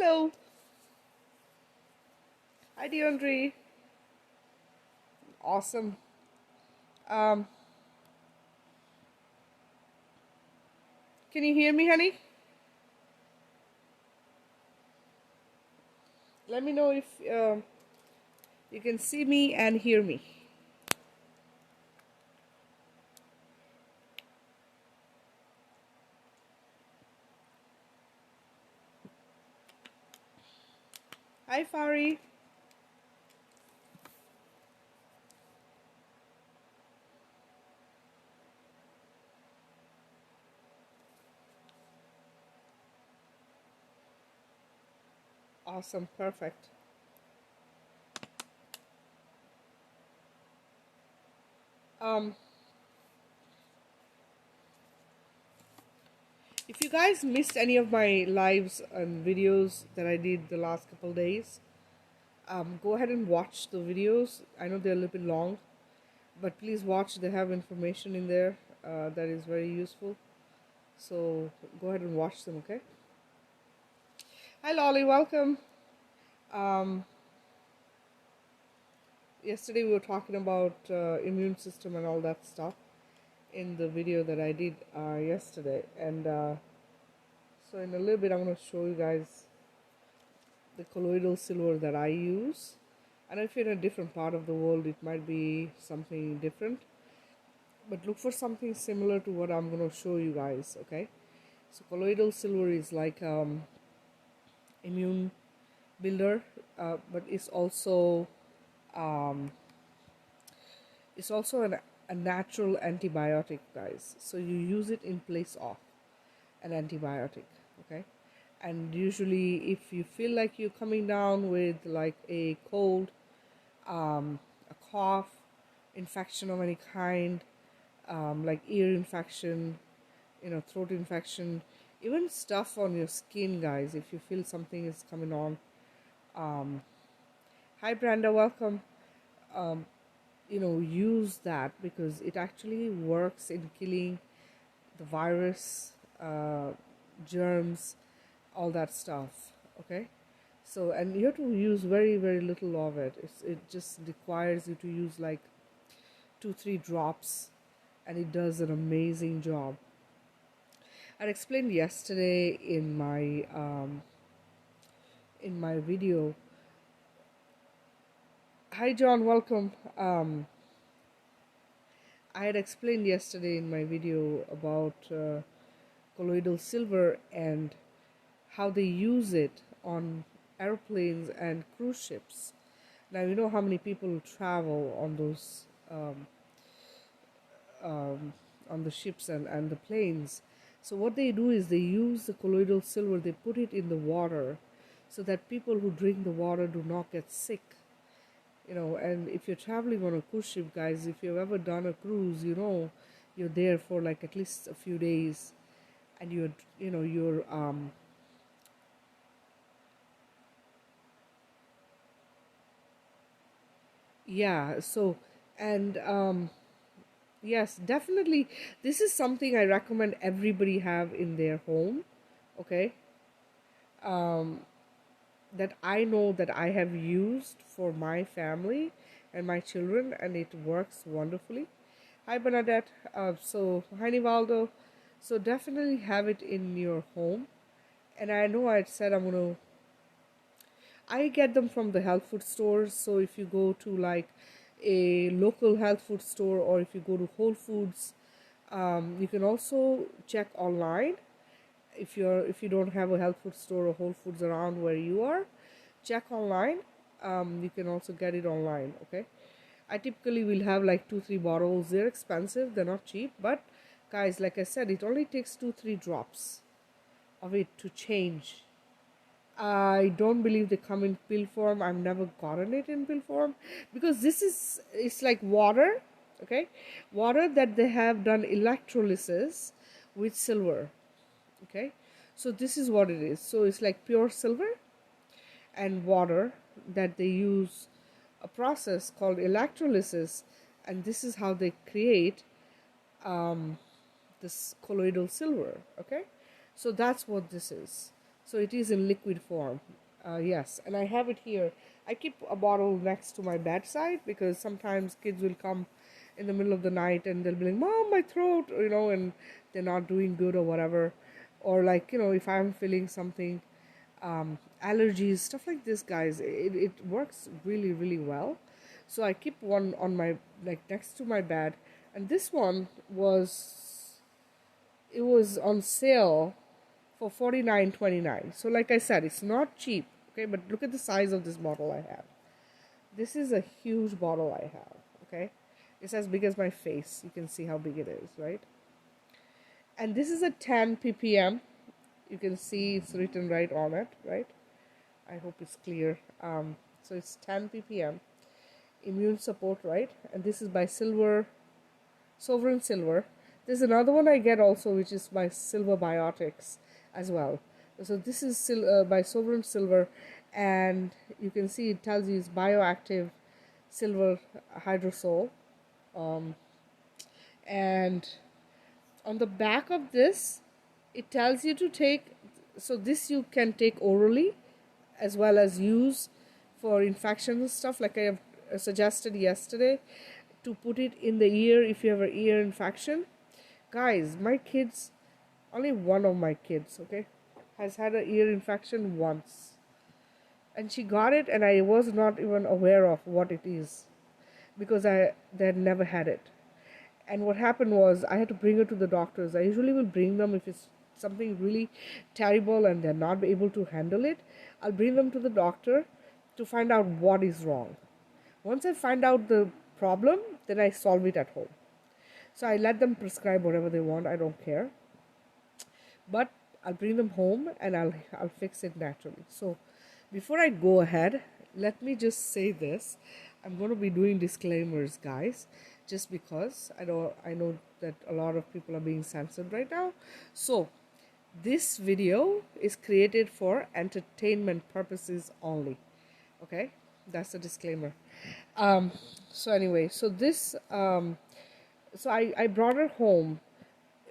Hello. Hi, Deandre. Awesome. Um, can you hear me, honey? Let me know if you can see me and hear me. Hi, Fari. Awesome. Perfect. Um, if you guys missed any of my lives and videos that I did the last couple days, go ahead and watch the videos. I know they're a little bit long, but please watch. They have information in there that is very useful. So go ahead and watch them, okay? Hi, Lolly. Welcome. Um, Yesterday we were talking about immune system and all that stuff in the video that I did yesterday, and so in a little bit I'm going to show you guys the colloidal silver that I use. And if you're in a different part of the world, it might be something different, but look for something similar to what I'm going to show you guys. Okay, so colloidal silver is like immune builder, but um, it's also a natural antibiotic, guys. So you use it in place of an antibiotic, okay? And usually, if you feel like you're coming down with like a cold, a cough, infection of any kind, like ear infection, throat infection, even stuff on your skin, guys, if you feel something is coming on. Hi, Brenda, welcome. Use that because it actually works in killing the virus, germs, all that stuff. Okay, so and you have to use very very little of it. It just requires you to use like 2-3 drops, and it does an amazing job. I explained yesterday in my video. Hi, John, welcome. I had explained yesterday in my video about colloidal silver and how they use it on airplanes and cruise ships. Now, you know how many people travel on those on the ships and the planes. So what they do is they use the colloidal silver, they put it in the water so that people who drink the water do not get sick. And if you're traveling on a cruise ship, guys, if you've ever done a cruise, you're there for like at least a few days, and you're yeah. So and yes, definitely, this is something I recommend everybody have in their home. Okay, that I know that I have used for my family and my children, and it works wonderfully. Hi, Bernadette. Hi, Nivaldo. So definitely have it in your home. And I know I said I get them from the health food stores. So if you go to like a local health food store, or if you go to Whole Foods, you can also check online. If you don't have a health food store or Whole Foods around where you are, check online. You can also get it online. Okay, I typically will have like 2-3 bottles. They're expensive, they're not cheap, but guys, like I said, it only takes 2-3 drops of it to change. I don't believe they come in pill form. I've never gotten it in pill form because it's like water, okay? Water that they have done electrolysis with silver, okay? So this is what it is. So it's like pure silver and water that they use a process called electrolysis, and this is how they create this colloidal silver, okay? So that's what this is. So it is in liquid form. Yes, and I have it here. I keep a bottle next to my bedside because sometimes kids will come in the middle of the night and they'll be like, "Mom, my throat," and they're not doing good or whatever. Or like, if I'm feeling something, allergies, stuff like this, guys, it works really, really well. So I keep one on my, like, next to my bed. And this one was on sale for 49.29. So like I said, it's not cheap, okay? But look at the size of this bottle I have. This is a huge bottle I have, okay? It's as big as my face. You can see how big it is, right? And this is a 10 ppm. You can see it's written right on it, right? I hope it's clear. So it's 10 ppm. Immune support, right? And this is by Sovereign Silver. There's another one I get also, which is by Silver Biotics as well. So this is by Sovereign Silver, and you can see it tells you it's bioactive silver hydrosol. And on the back of this, it tells you to take, so this you can take orally as well as use for infection and stuff, like I have suggested yesterday, to put it in the ear if you have an ear infection. Guys, my kids, only one of my kids, okay, has had an ear infection once. And she got it, and I was not even aware of what it is because they had never had it. And what happened was I had to bring her to the doctors. I usually will bring them if it's something really terrible and they're not able to handle it. I'll bring them to the doctor to find out what is wrong. Once I find out the problem, then I solve it at home. So I let them prescribe whatever they want. I don't care. But I'll bring them home and I'll fix it naturally. So before I go ahead, let me just say this. I'm going to be doing disclaimers, guys, just because I know that a lot of people are being censored right now. So this video is created for entertainment purposes only. Okay, that's a disclaimer. So anyway, so this so I brought her home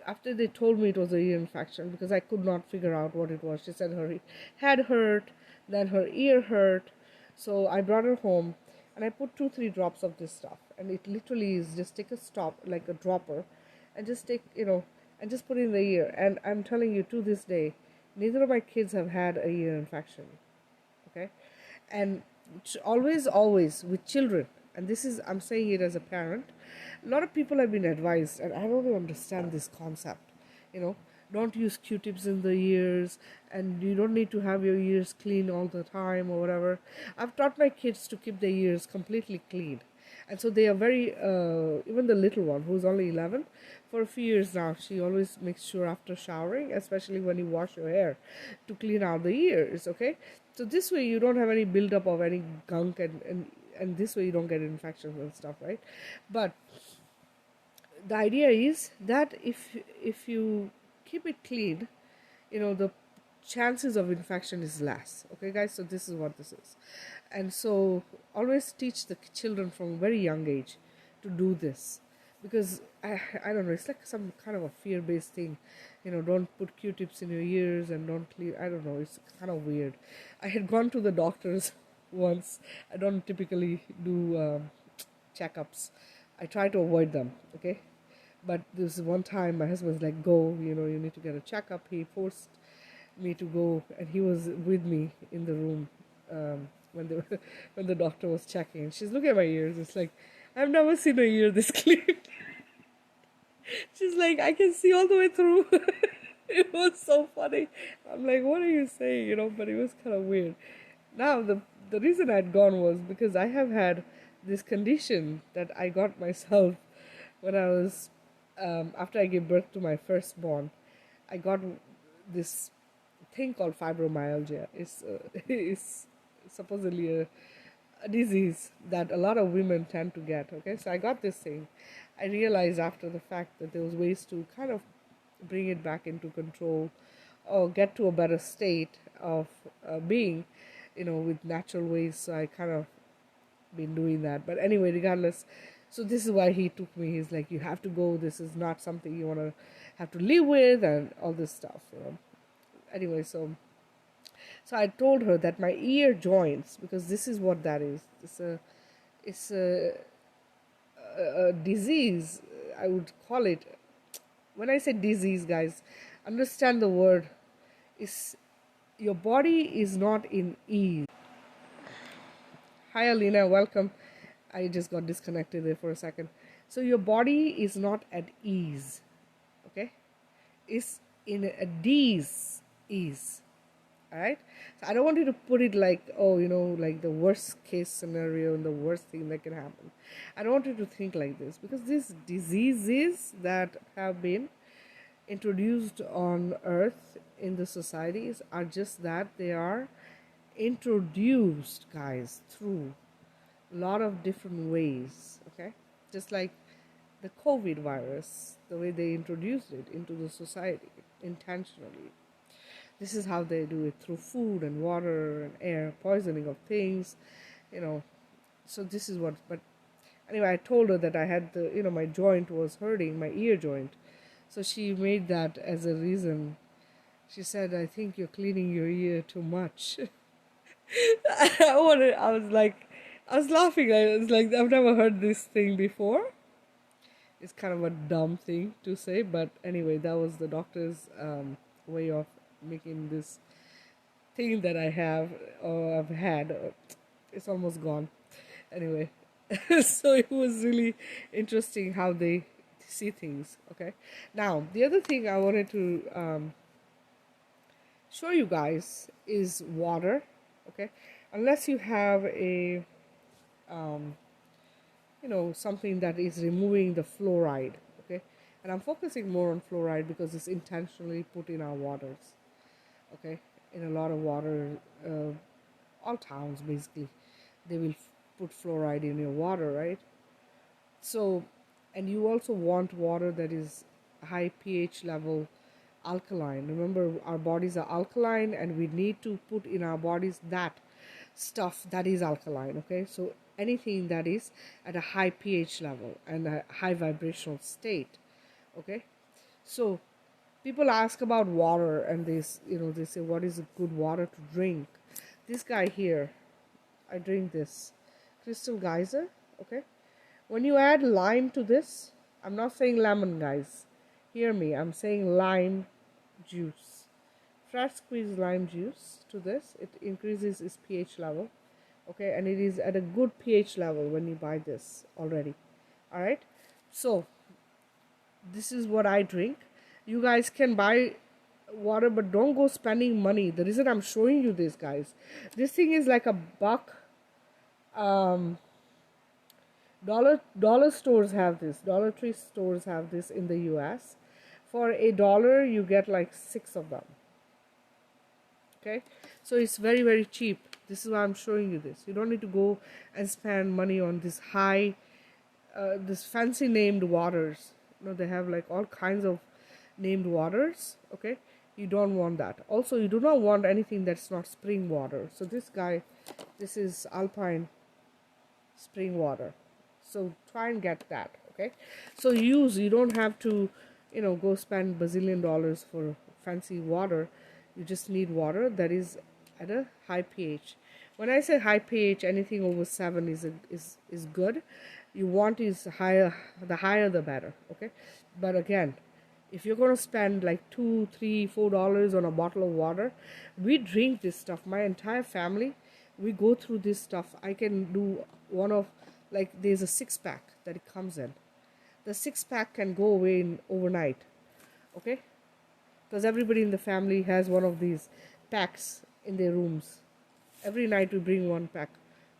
after they told me it was a ear infection because I could not figure out what it was. She said her head hurt, then her ear hurt. So I brought her home and I put 2-3 drops of this stuff, and it literally is just take a stop, like a dropper, and just take, and just put it in the ear. And I'm telling you, to this day, neither of my kids have had a ear infection. Okay, and always with children, and this is, I'm saying it as a parent, a lot of people have been advised, and I don't even understand this concept, don't use q-tips in the ears, and you don't need to have your ears clean all the time or whatever. I've taught my kids to keep their ears completely clean, and so they are very even the little one, who's only 11, for a few years now, she always makes sure after showering, especially when you wash your hair, to clean out the ears. Okay, so this way you don't have any buildup of any gunk, and this way you don't get infections and stuff, right? But the idea is that if you keep it clean, the chances of infection is less. Okay, guys, so this is what this is. And so always teach the children from a very young age to do this, because I don't know, it's like some kind of a fear-based thing, don't put q-tips in your ears and don't clean. I don't know, it's kind of weird. I had gone to the doctors once. I don't typically do checkups. I try to avoid them, okay? But this one time my husband was like, go, you need to get a checkup. He forced me to go, and he was with me in the room when the when the doctor was checking. And she's looking at my ears. It's like, I've never seen a ear this clean. She's like, I can see all the way through. It was so funny. I'm like, what are you saying? But it was kind of weird. Now the reason I'd gone was because I have had this condition that I got myself when I was after I gave birth to my firstborn. I got this thing called fibromyalgia. It's supposedly a disease that a lot of women tend to get. Okay, so I got this thing. I realized after the fact that there was ways to kind of bring it back into control or get to a better state of being, with natural ways. So I kind of been doing that. But anyway, regardless, so this is why he took me. He's like, you have to go. This is not something you want to have to live with and all this stuff. Anyway, so So I told her that my ear joints, because this is what that is. It's a disease, I would call it. When I say disease, guys, understand the word. Is your body is not in ease. Hi, Alina, welcome. I just got disconnected there for a second. So your body is not at ease, okay? It's in a ease. All right. So I don't want you to put it like, oh, like the worst case scenario and the worst thing that can happen. I don't want you to think like this, because these diseases that have been introduced on earth in the societies are just that they are introduced, guys, through a lot of different ways. Okay, just like the COVID virus, the way they introduced it into the society intentionally. This is how they do it, through food and water and air, poisoning of things, you know. So this is what. But anyway, I told her that I had my joint was hurting, my ear joint. So she made that as a reason. She said, I think you're cleaning your ear too much. I was like, I was laughing. I was like, I've never heard this thing before. It's kind of a dumb thing to say, but anyway, that was the doctor's way of making this thing that I have or I've had. It's almost gone. Anyway, so it was really interesting how they see things. Okay, now the other thing I wanted to show you guys is water. Okay, unless you have a um, something that is removing the fluoride. Okay, and I'm focusing more on fluoride because it's intentionally put in our waters. Okay, in a lot of water, all towns basically, they will put fluoride in your water, right? So, and you also want water that is high pH level, alkaline. Remember, our bodies are alkaline, and we need to put in our bodies that stuff that is alkaline. Okay, so anything that is at a high pH level and a high vibrational state. Okay, so people ask about water, and they say, what is a good water to drink? This guy here, I drink this Crystal Geyser. Okay, when you add lime to this, I'm not saying lemon, guys, hear me, I'm saying lime juice. Fresh squeezed lime juice to this, it increases its pH level. Okay, and it is at a good pH level when you buy this already. All right, so this is what I drink. You guys can buy water, but don't go spending money. The reason I'm showing you this, guys, this thing is like a buck. Dollar stores have this. Dollar Tree stores have this in the US. For $1, you get like 6 of them. Okay, so it's very, very cheap. This is why I'm showing you this. You don't need to go and spend money on this this fancy named waters. They have like all kinds of named waters. Okay, you don't want that. Also, you do not want anything that's not spring water. So this is Alpine spring water. So try and get that. Okay, so you don't have to go spend bazillion dollars for fancy water. You just need water that is at a high pH. When I say high pH, anything over 7 is good. You want is higher, the higher the better. Okay, but again, if you're going to spend like $2, $3, $4 on a bottle of water, we drink this stuff. My entire family, we go through this stuff. I can do one of, like, there's a 6-pack that it comes in. The 6-pack can go away in overnight. Okay, because everybody in the family has one of these packs in their rooms. Every night we bring one pack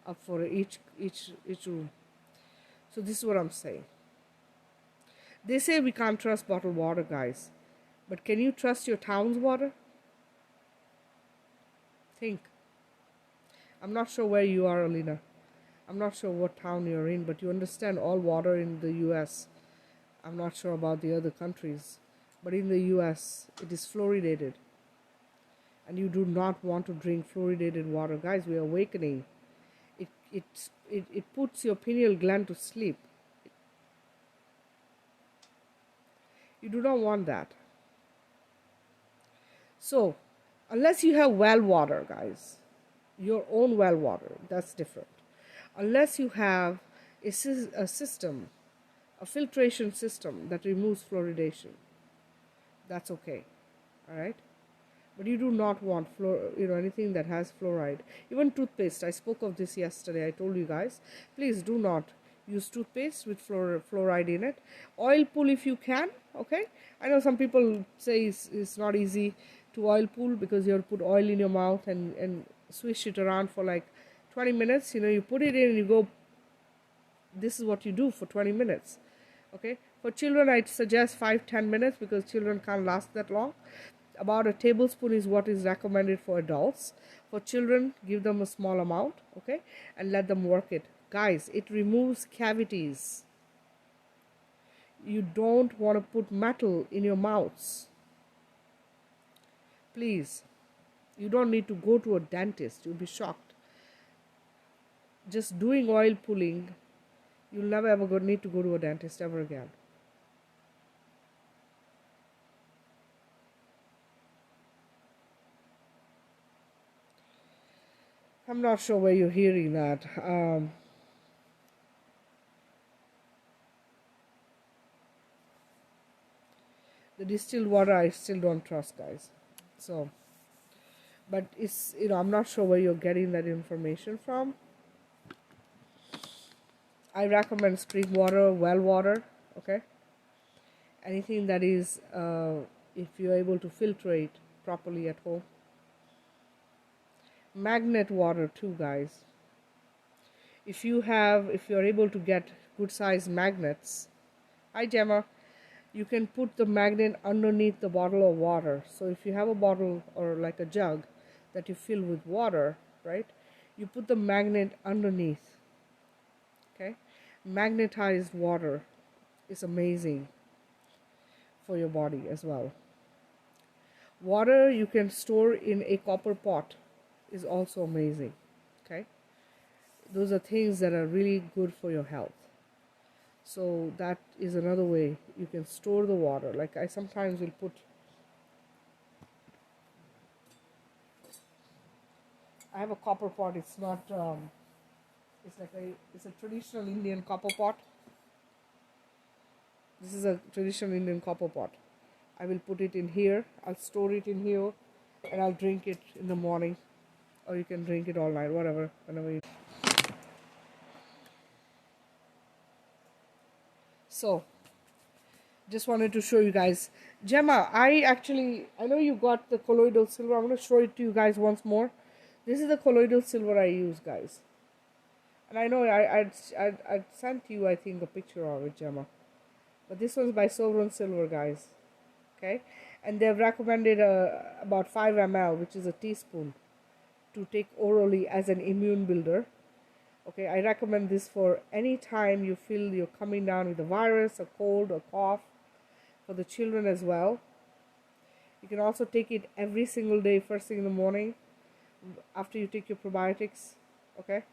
up for each room. So this is what I'm saying. They say we can't trust bottled water, guys, but can you trust your town's water? Think. I'm not sure where you are, Alina. I'm not sure what town you're in, but you understand all water in the US. I'm not sure about the other countries, but in the US it is fluoridated, and you do not want to drink fluoridated water, guys. We are awakening. It puts your pineal gland to sleep. You do not want that. So Unless you have well water, guys, your own well water, that's different. Unless you have a system, a filtration system that removes fluoridation, that's okay. All right. But you do not want anything that has fluoride. Even toothpaste, I spoke of this yesterday, I told you guys, please do not use toothpaste with fluoride in it. Oil pull if you can. Okay, I know some people say it's not easy to oil pull because you have to put oil in your mouth and swish it around for like 20 minutes. You put it in and you go, this is what you do for 20 minutes. Okay, for children I'd suggest 5-10 minutes because children can't last that long. About a tablespoon is what is recommended for adults. For children, give them a small amount, okay, and let them work it. Guys, it removes cavities. You don't want to put metal in your mouths. Please, you don't need to go to a dentist. You'll be shocked. Just doing oil pulling, you'll never ever need to go to a dentist ever again. I'm not sure where you're hearing that. The distilled water I still don't trust, guys. So, but it's, I'm not sure where you're getting that information from. I recommend spring water, well water, okay? Anything that is, if you're able to filtrate properly at home. Magnet water too, guys. If you're able to get good size magnets, hi Gemma, you can put the magnet underneath the bottle of water. So if you have a bottle or like a jug that you fill with water, right, you put the magnet underneath. Okay, magnetized water is amazing for your body as well. Water you can store in a copper pot is also amazing. Okay, those are things that are really good for your health. So that is another way you can store the water. Like I sometimes will put, I have a copper pot. It's not it's a traditional Indian copper pot. This is a traditional Indian copper pot. I will put it in here. I'll store it in here and I'll drink it in the morning, or you can drink it all night, whatever, whenever you. So just wanted to show you guys. Gemma, I know you got the colloidal silver. I'm going to show it to you guys once more. This is the colloidal silver I use, guys. And I know I'd sent you, I think, a picture of it, Gemma. But this one's by Sovereign Silver, guys. Okay? And they've recommended about 5 ml, which is a teaspoon, to take orally as an immune builder. Okay, I recommend this for any time you feel you're coming down with a virus, a cold, a cough, for the children as well. You can also take it every single day, first thing in the morning, after you take your probiotics. Okay,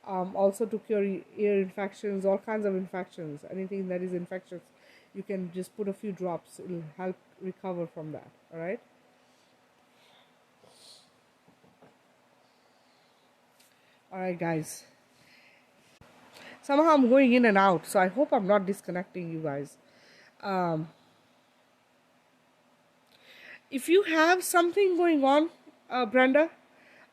also to cure ear infections, all kinds of infections, anything that is infectious, you can just put a few drops. It'll help recover from that. All right. All right, guys. Somehow I'm going in and out, so I hope I'm not disconnecting you guys. If you have something going on, Brenda,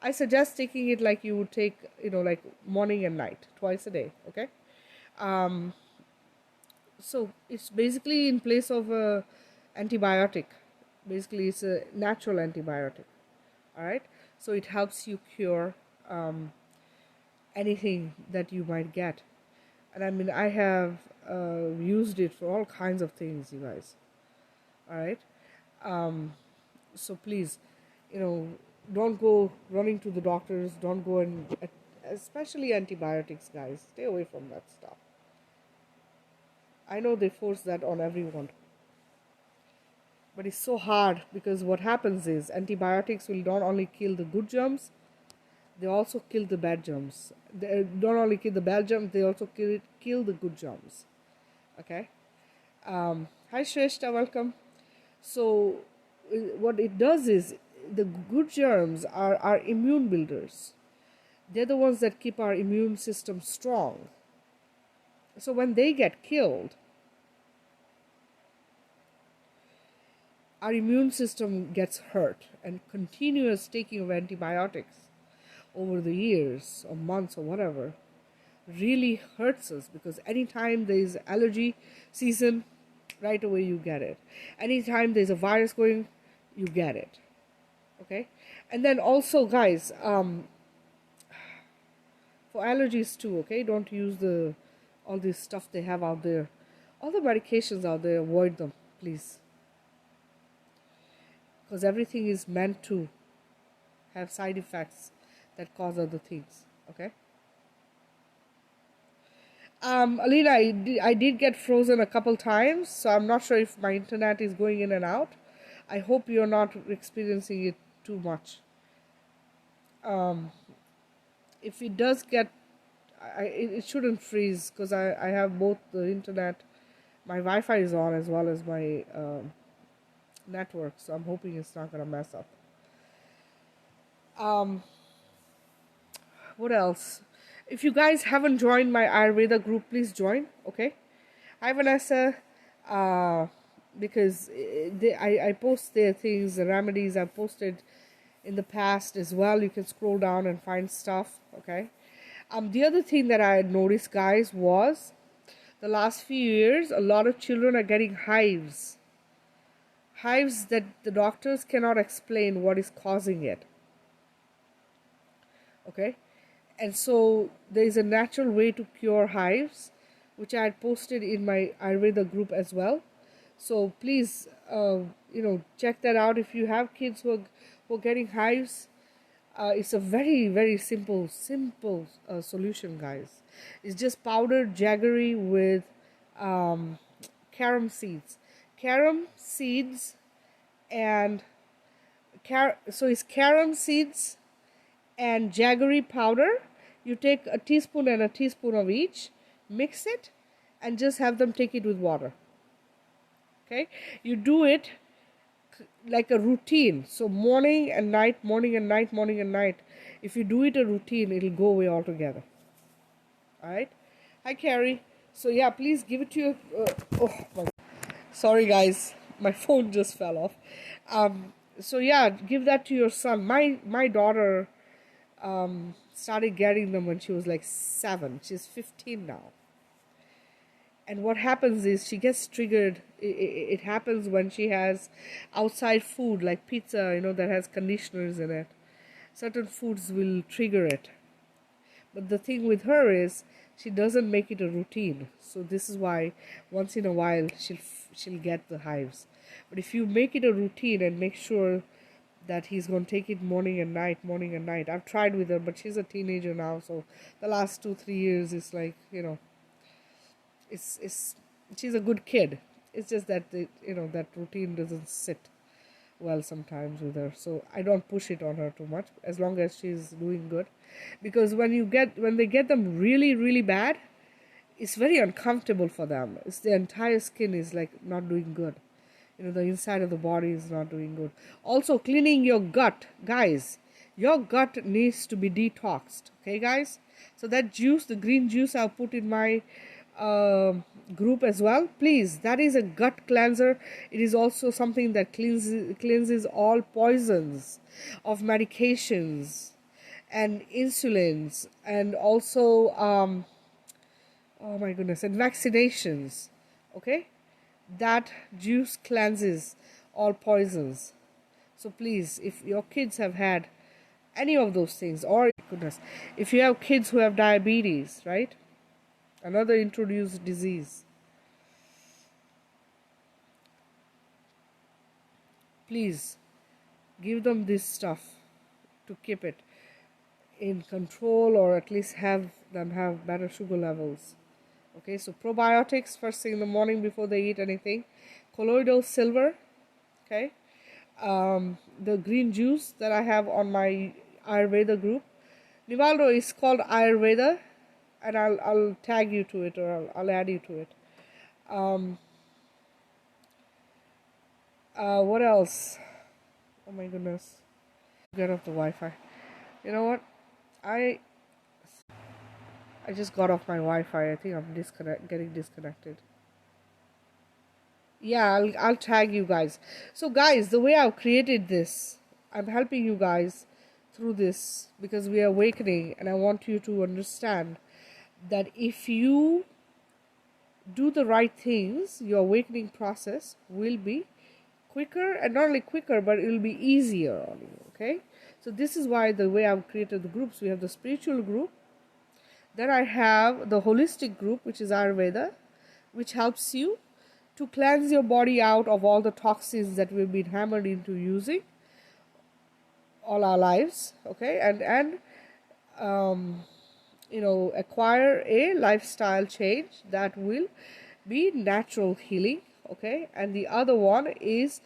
I suggest taking it like you would take, like morning and night, twice a day, okay? So it's basically in place of a antibiotic. Basically, it's a natural antibiotic, all right? So it helps you cure anything that you might get. And I mean, I have used it for all kinds of things, you guys. All right. So please, don't go running to the doctors. Don't go and, especially antibiotics, guys. Stay away from that stuff. I know they force that on everyone. But it's so hard because what happens is antibiotics will not only kill the good germs, they also kill the bad germs. They don't only kill the bad germs, they also kill the good germs. Okay. Hi Shrestha, welcome. So what it does is the good germs are immune builders. They're the ones that keep our immune system strong. So when they get killed, our immune system gets hurt, and continuous taking of antibiotics over the years or months or whatever really hurts us, because anytime there's allergy season, right away you get it. Anytime there's a virus going, you get it. Okay? And then also, guys, for allergies too, okay? Don't use all this stuff they have out there. All the medications out there, avoid them, please. Because everything is meant to have side effects that cause other things, okay? Alina, I did get frozen a couple times, so I'm not sure if my internet is going in and out. I hope you're not experiencing it too much. If it does get, it shouldn't freeze, because I have both the internet, my Wi-Fi is on, as well as my network, so I'm hoping it's not going to mess up. What else? If you guys haven't joined my Ayurveda group, please join, okay? Hi, Vanessa. Because I post their things, the remedies I've posted in the past as well. You can scroll down and find stuff, okay? The other thing that I had noticed, guys, was the last few years, a lot of children are getting hives. Hives that the doctors cannot explain what is causing it, okay? And so there is a natural way to cure hives, which I had posted in my Ayurveda group as well. So please, check that out. If you have kids who are getting hives, it's a very, very simple solution, guys. It's just powdered jaggery with carom seeds. Carom seeds and so it's carom seeds and jaggery powder. You take a teaspoon and a teaspoon of each, mix it, and just have them take it with water. Okay, you do it like a routine. So morning and night, morning and night, morning and night. If you do it a routine, it'll go away altogether. All right. Hi, Carrie. So yeah, please give it to your. Sorry, guys, my phone just fell off. So yeah, give that to your son. My daughter started getting them when she was like 7. She's 15 now. And what happens is she gets triggered. It happens when she has outside food like pizza, that has conditioners in it. Certain foods will trigger it. But the thing with her is she doesn't make it a routine. So this is why once in a while she'll get the hives. But if you make it a routine and make sure that he's going to take it morning and night, morning and night. I've tried with her, but she's a teenager now. So the last 2-3 years is like, it's she's a good kid. It's just that that routine doesn't sit well sometimes with her. So I don't push it on her too much, as long as she's doing good. Because when they get them really, really bad, it's very uncomfortable for them. It's the entire skin is like not doing good. The inside of the body is not doing good. Also, cleaning your gut, guys. Your gut needs to be detoxed, okay, guys? So that juice, the green juice, I'll put in my group as well. Please, that is a gut cleanser. It is also something that cleanses all poisons of medications and insulins, and also oh my goodness, and vaccinations. Okay, that juice cleanses all poisons. So please, if your kids have had any of those things, or goodness, if you have kids who have diabetes, right, another introduced disease, please give them this stuff to keep it in control, or at least have them have better sugar levels. Okay, so probiotics first thing in the morning before they eat anything. Colloidal silver, okay. The green juice that I have on my Ayurveda group. Nivaldo is called Ayurveda, and I'll tag you to it, or I'll add you to it. What else? Oh my goodness. Get off the Wi-Fi. You know what? I I just got off my Wi-Fi. I think I'm getting disconnected. Yeah, I'll tag you guys. So guys, the way I've created this, I'm helping you guys through this because we are awakening, and I want you to understand that if you do the right things, your awakening process will be quicker, and not only quicker, but it will be easier on you. Okay, so this is why the way I've created the groups. We have the spiritual group, then I have the holistic group, which is Ayurveda, which helps you to cleanse your body out of all the toxins that we've been hammered into using all our lives. Okay, and acquire a lifestyle change that will be natural healing. Okay, and the other one is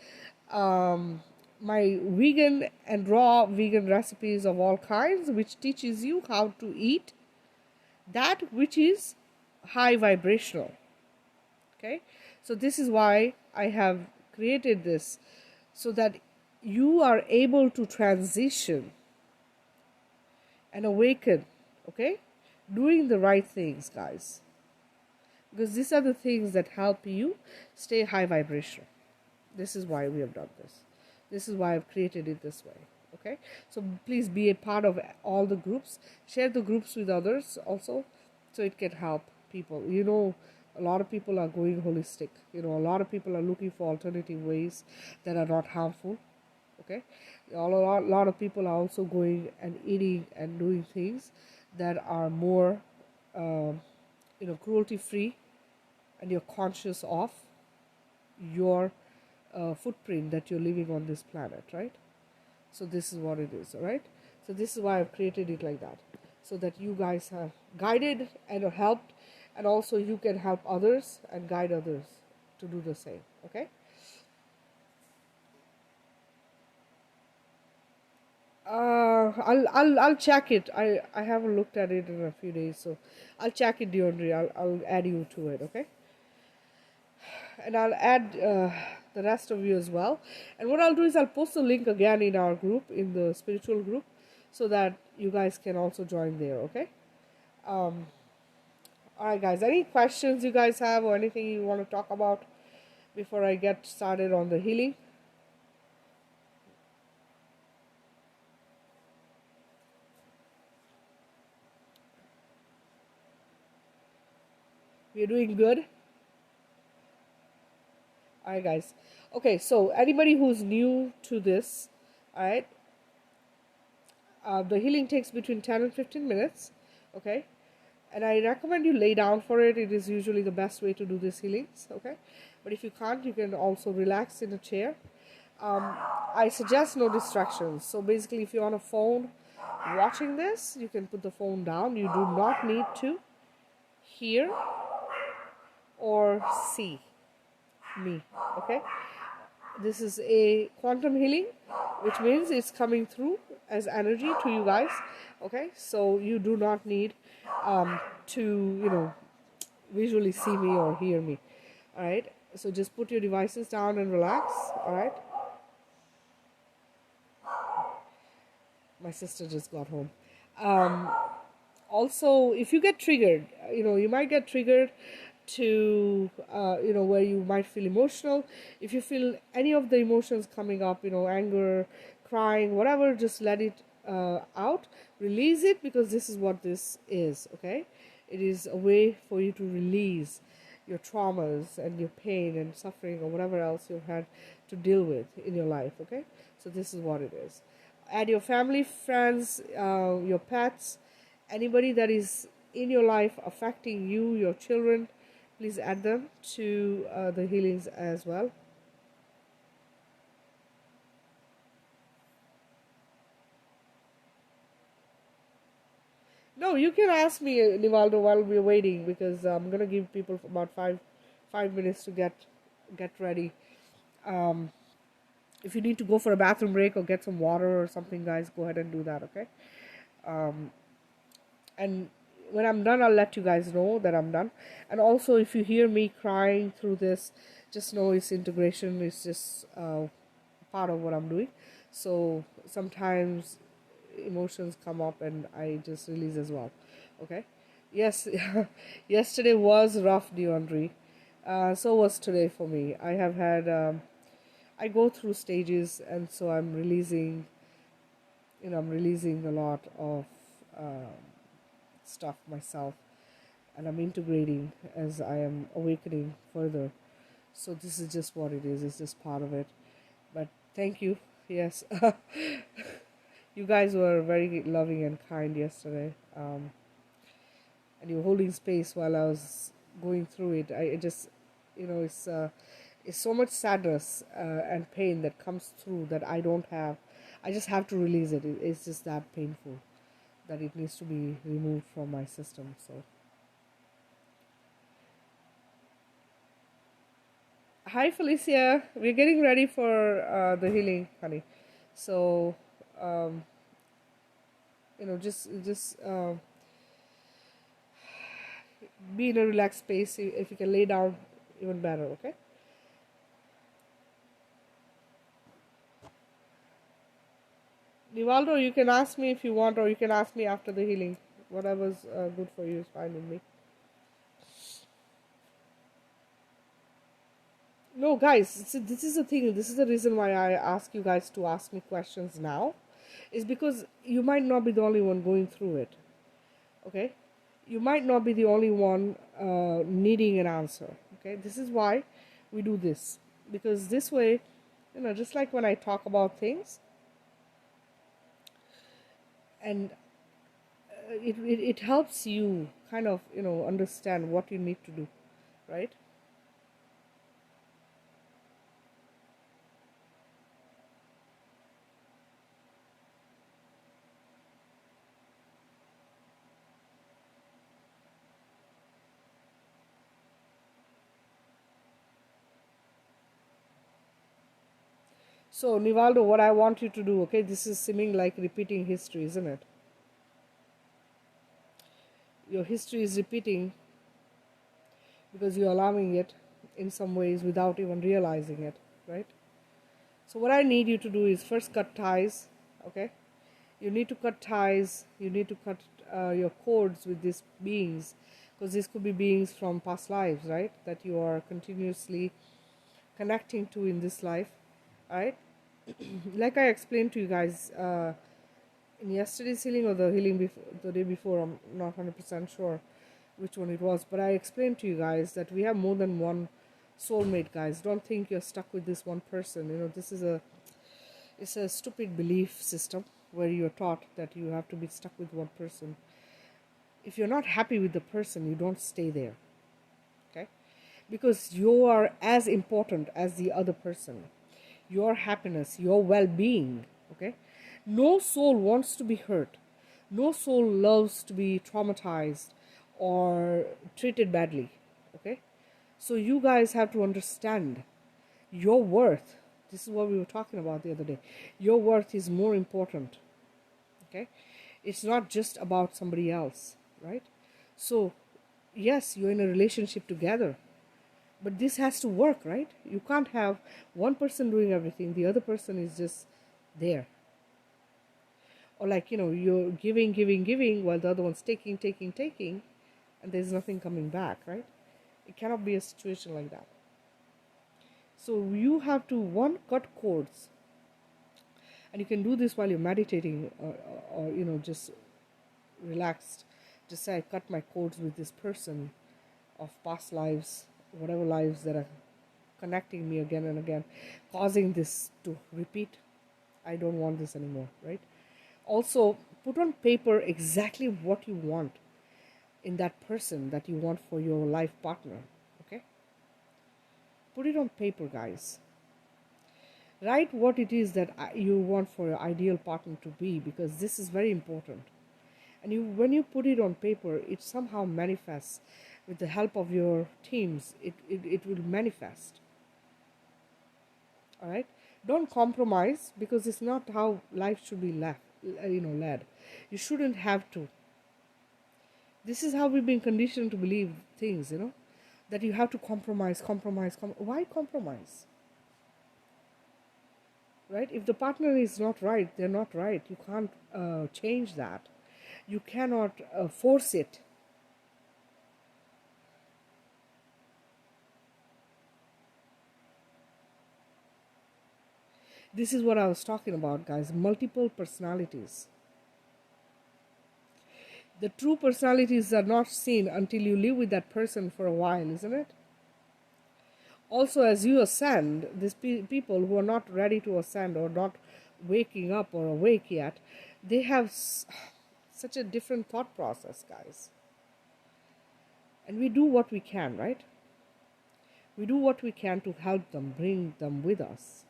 my vegan and raw vegan recipes of all kinds, which teaches you how to eat that which is high vibrational. Okay, so this is why I have created this, so that you are able to transition and awaken. Okay, doing the right things, guys, because these are the things that help you stay high vibrational. This is why we have done this. This is why I've created it this way. Okay, so please be a part of all the groups. Share the groups with others also, so it can help people. A lot of people are going holistic. A lot of people are looking for alternative ways that are not harmful. Okay, a lot of people are also going and eating and doing things that are more cruelty free, and you're conscious of your footprint that you're living on this planet, right? So this is what it is. All right, so this is why I've created it like that, so that you guys have guided and helped, and also you can help others and guide others to do the same. Okay, I'll check it. I haven't looked at it in a few days, so I'll check it, Deondre. I'll add you to it. Okay, and I'll add the rest of you as well. And what I'll do is I'll post the link again in our group, in the spiritual group, so that you guys can also join there. Okay. All right, guys. Any questions you guys have, or anything you want to talk about before I get started on the healing? We're doing good. All right, guys. Okay, so anybody who's new to this, all right, the healing takes between 10 and 15 minutes. Okay, and I recommend you lay down for it. It is usually the best way to do these healings. Okay, but if you can't, you can also relax in a chair. I suggest no distractions. So basically, if you're on a phone watching this, you can put the phone down. You do not need to hear or see me. Okay, this is a quantum healing, which means it's coming through as energy to you guys. Okay, so you do not need to visually see me or hear me. All right, so just put your devices down and relax. All right, my sister just got home. Also, if you get triggered, you might get triggered to where you might feel emotional. If you feel any of the emotions coming up, anger, crying, whatever, just let it out, release it, because this is what this is. Okay, it is a way for you to release your traumas and your pain and suffering or whatever else you've had to deal with in your life. Okay, so this is what it is. Add your family, friends, your pets, anybody that is in your life affecting you, your children, please add them to the healings as well. No, you can ask me, Nivaldo, while we're waiting, because I'm gonna give people about five minutes to get ready. If you need to go for a bathroom break or get some water or something, guys, go ahead and do that. Okay. And when I'm done, I'll let you guys know that I'm done. And also, if you hear me crying through this, just know it's integration. It's just part of what I'm doing. So sometimes emotions come up and I just release as well. Okay. Yes, yesterday was rough, Deandre. So was today for me. I have had, I go through stages, and so I'm releasing a lot of um, stuff myself, and I'm integrating as I am awakening further. So this is just what it is. It's just part of it. But thank you. Yes, you guys were very loving and kind yesterday, and you were holding space while I was going through it. I just, it's so much sadness and pain that comes through that I don't have. I just have to release it. It's just that painful that it needs to be removed from my system. So, hi Felicia, we're getting ready for the healing, honey. So, um, just be in a relaxed space. If you can lay down, even better. Okay. Nivaldo, you can ask me if you want, or you can ask me after the healing. Whatever's good for you is fine with me. No, guys, this is the thing. This is the reason why I ask you guys to ask me questions now, is because you might not be the only one going through it. Okay, you might not be the only one needing an answer. Okay, this is why we do this, because this way, just like when I talk about things, and it helps you kind of understand what you need to do, right? So, Nivaldo, what I want you to do, okay, this is seeming like repeating history, isn't it? Your history is repeating because you're allowing it in some ways without even realizing it, right? So, what I need you to do is first cut ties, okay? You need to cut ties, you need to cut your cords with these beings, because these could be beings from past lives, right? That you are continuously connecting to in this life, right? Like I explained to you guys in yesterday's healing or the healing the day before, I'm not 100% sure which one it was, but I explained to you guys that we have more than one soulmate, guys. Don't think you're stuck with this one person. This is it's a stupid belief system where you're taught that you have to be stuck with one person. If you're not happy with the person, you don't stay there, okay? Because you are as important as the other person. Your happiness, your well-being, okay? No soul wants to be hurt. No soul loves to be traumatized or treated badly, okay? So you guys have to understand your worth. This is what we were talking about the other day. Your worth is more important, okay? It's not just about somebody else, right? So yes, you're in a relationship together, but this has to work, right? You can't have one person doing everything, the other person is just there. Or like, you're giving while the other one's taking, and there's nothing coming back, right? It cannot be a situation like that. So you have to, one, cut cords, and you can do this while you're meditating, or just relaxed. Just say, I cut my cords with this person of past lives, whatever lives that are connecting me again and again, causing this to repeat. I don't want this anymore, right? Also, put on paper exactly what you want in that person that you want for your life partner, okay? Put it on paper, guys. Write what it is that you want for your ideal partner to be, because this is very important. And when you put it on paper, it somehow manifests. With the help of your teams, it will manifest. All right, don't compromise, because it's not how life should be led. You shouldn't have to. This is how we've been conditioned to believe things, that you have to compromise. Why compromise? right? If the partner is not right, they're not right. You can't change that. You cannot force it. This is what I was talking about, guys. Multiple personalities. The true personalities are not seen until you live with that person for a while, isn't it? Also, as you ascend, these people who are not ready to ascend or not waking up or awake yet, they have such a different thought process, guys. And we do what we can, right? We do what we can to help them, bring them with us.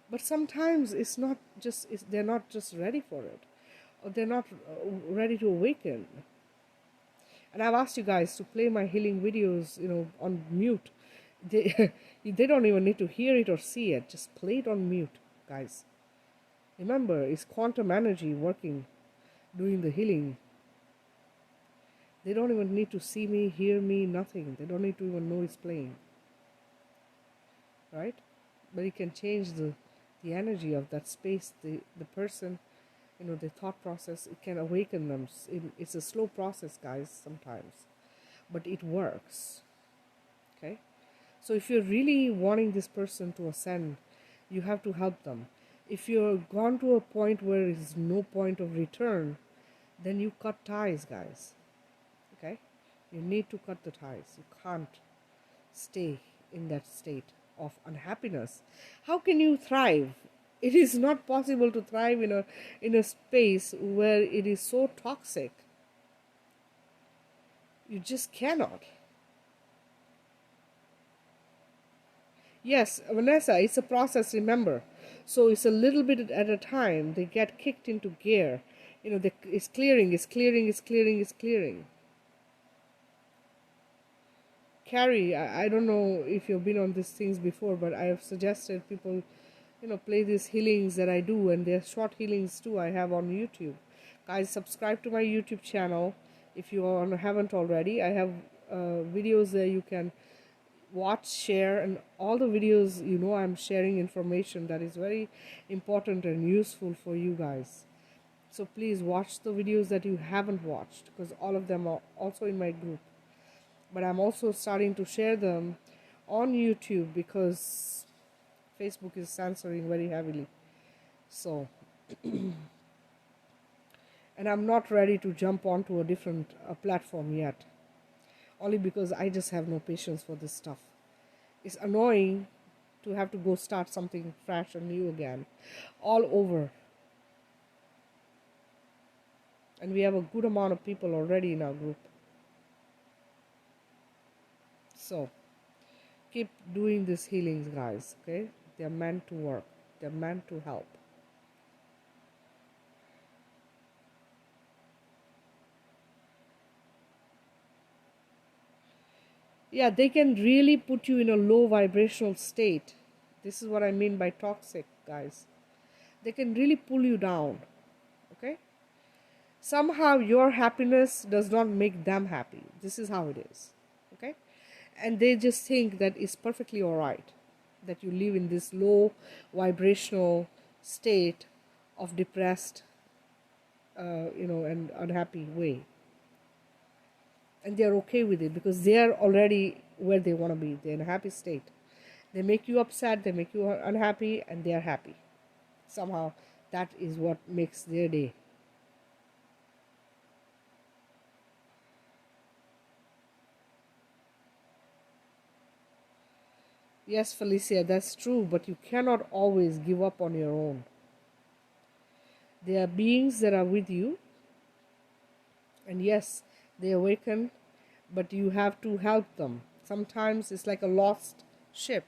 But sometimes they're not just ready for it, or they're not ready to awaken. And I've asked you guys to play my healing videos, on mute. They don't even need to hear it or see it. Just play it on mute, guys. Remember, it's quantum energy working, doing the healing. They don't even need to see me, hear me, nothing. They don't need to even know it's playing. Right? But it can change the energy of that space, the person, the thought process. It can awaken them. It's a slow process, guys, sometimes. But it works. Okay? So if you're really wanting this person to ascend, you have to help them. If you're gone to a point where there's no point of return, then you cut ties, guys. Okay? You need to cut the ties. You can't stay in that state of unhappiness. How can you thrive? It is not possible to thrive in a space where it is so toxic. You just cannot. Yes, Vanessa, it's a process, remember. So it's a little bit at a time. They get kicked into gear. It's clearing, it's clearing, it's clearing, it's clearing. Carrie, I don't know if you've been on these things before, but I have suggested people, play these healings that I do, and they're short healings too I have on YouTube. Guys, subscribe to my YouTube channel if you haven't already. I have videos there you can watch, share, and all the videos, I'm sharing information that is very important and useful for you guys. So please watch the videos that you haven't watched, because all of them are also in my group. But I'm also starting to share them on YouTube because Facebook is censoring very heavily. So, and I'm not ready to jump onto a different platform yet, only because I just have no patience for this stuff. It's annoying to have to go start something fresh and new again, all over. And we have a good amount of people already in our group. So, keep doing these healings, guys, okay? They're meant to work, they're meant to help. Yeah, they can really put you in a low vibrational state. This is what I mean by toxic, guys. They can really pull you down, okay? Somehow your happiness does not make them happy. This is how it is, okay? And they just think that it's perfectly all right that you live in this low vibrational state of depressed, and unhappy way. And they're okay with it because they're already where they want to be. They're in a happy state. They make you upset, they make you unhappy, and they're happy. Somehow that is what makes their day. Yes, Felicia, that's true, but you cannot always give up on your own. There are beings that are with you, and yes, they awaken, but you have to help them. Sometimes it's like a lost ship,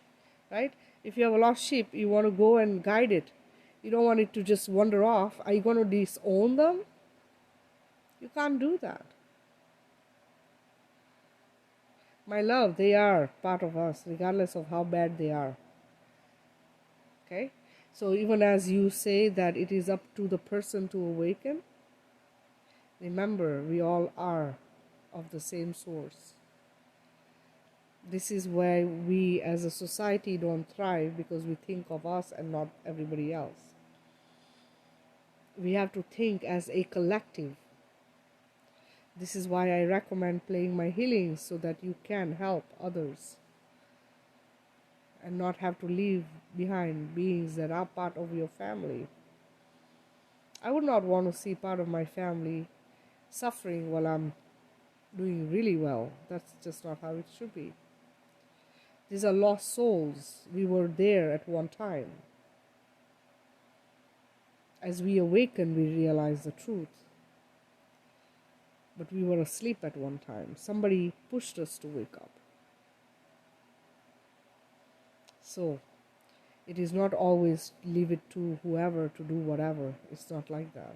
right? If you have a lost ship, you want to go and guide it. You don't want it to just wander off. Are you going to disown them? You can't do that. My love, they are part of us, regardless of how bad they are. Okay? So even as you say that it is up to the person to awaken, remember, we all are of the same source. This is where we as a society don't thrive, because we think of us and not everybody else. We have to think as a collective. This is why I recommend playing my healings, so that you can help others and not have to leave behind beings that are part of your family. I would not want to see part of my family suffering while I'm doing really well. That's just not how it should be. These are lost souls. We were there at one time. As we awaken, we realize the truth. But we were asleep at one time. Somebody pushed us to wake up. So, it is not always leave it to whoever to do whatever. It's not like that.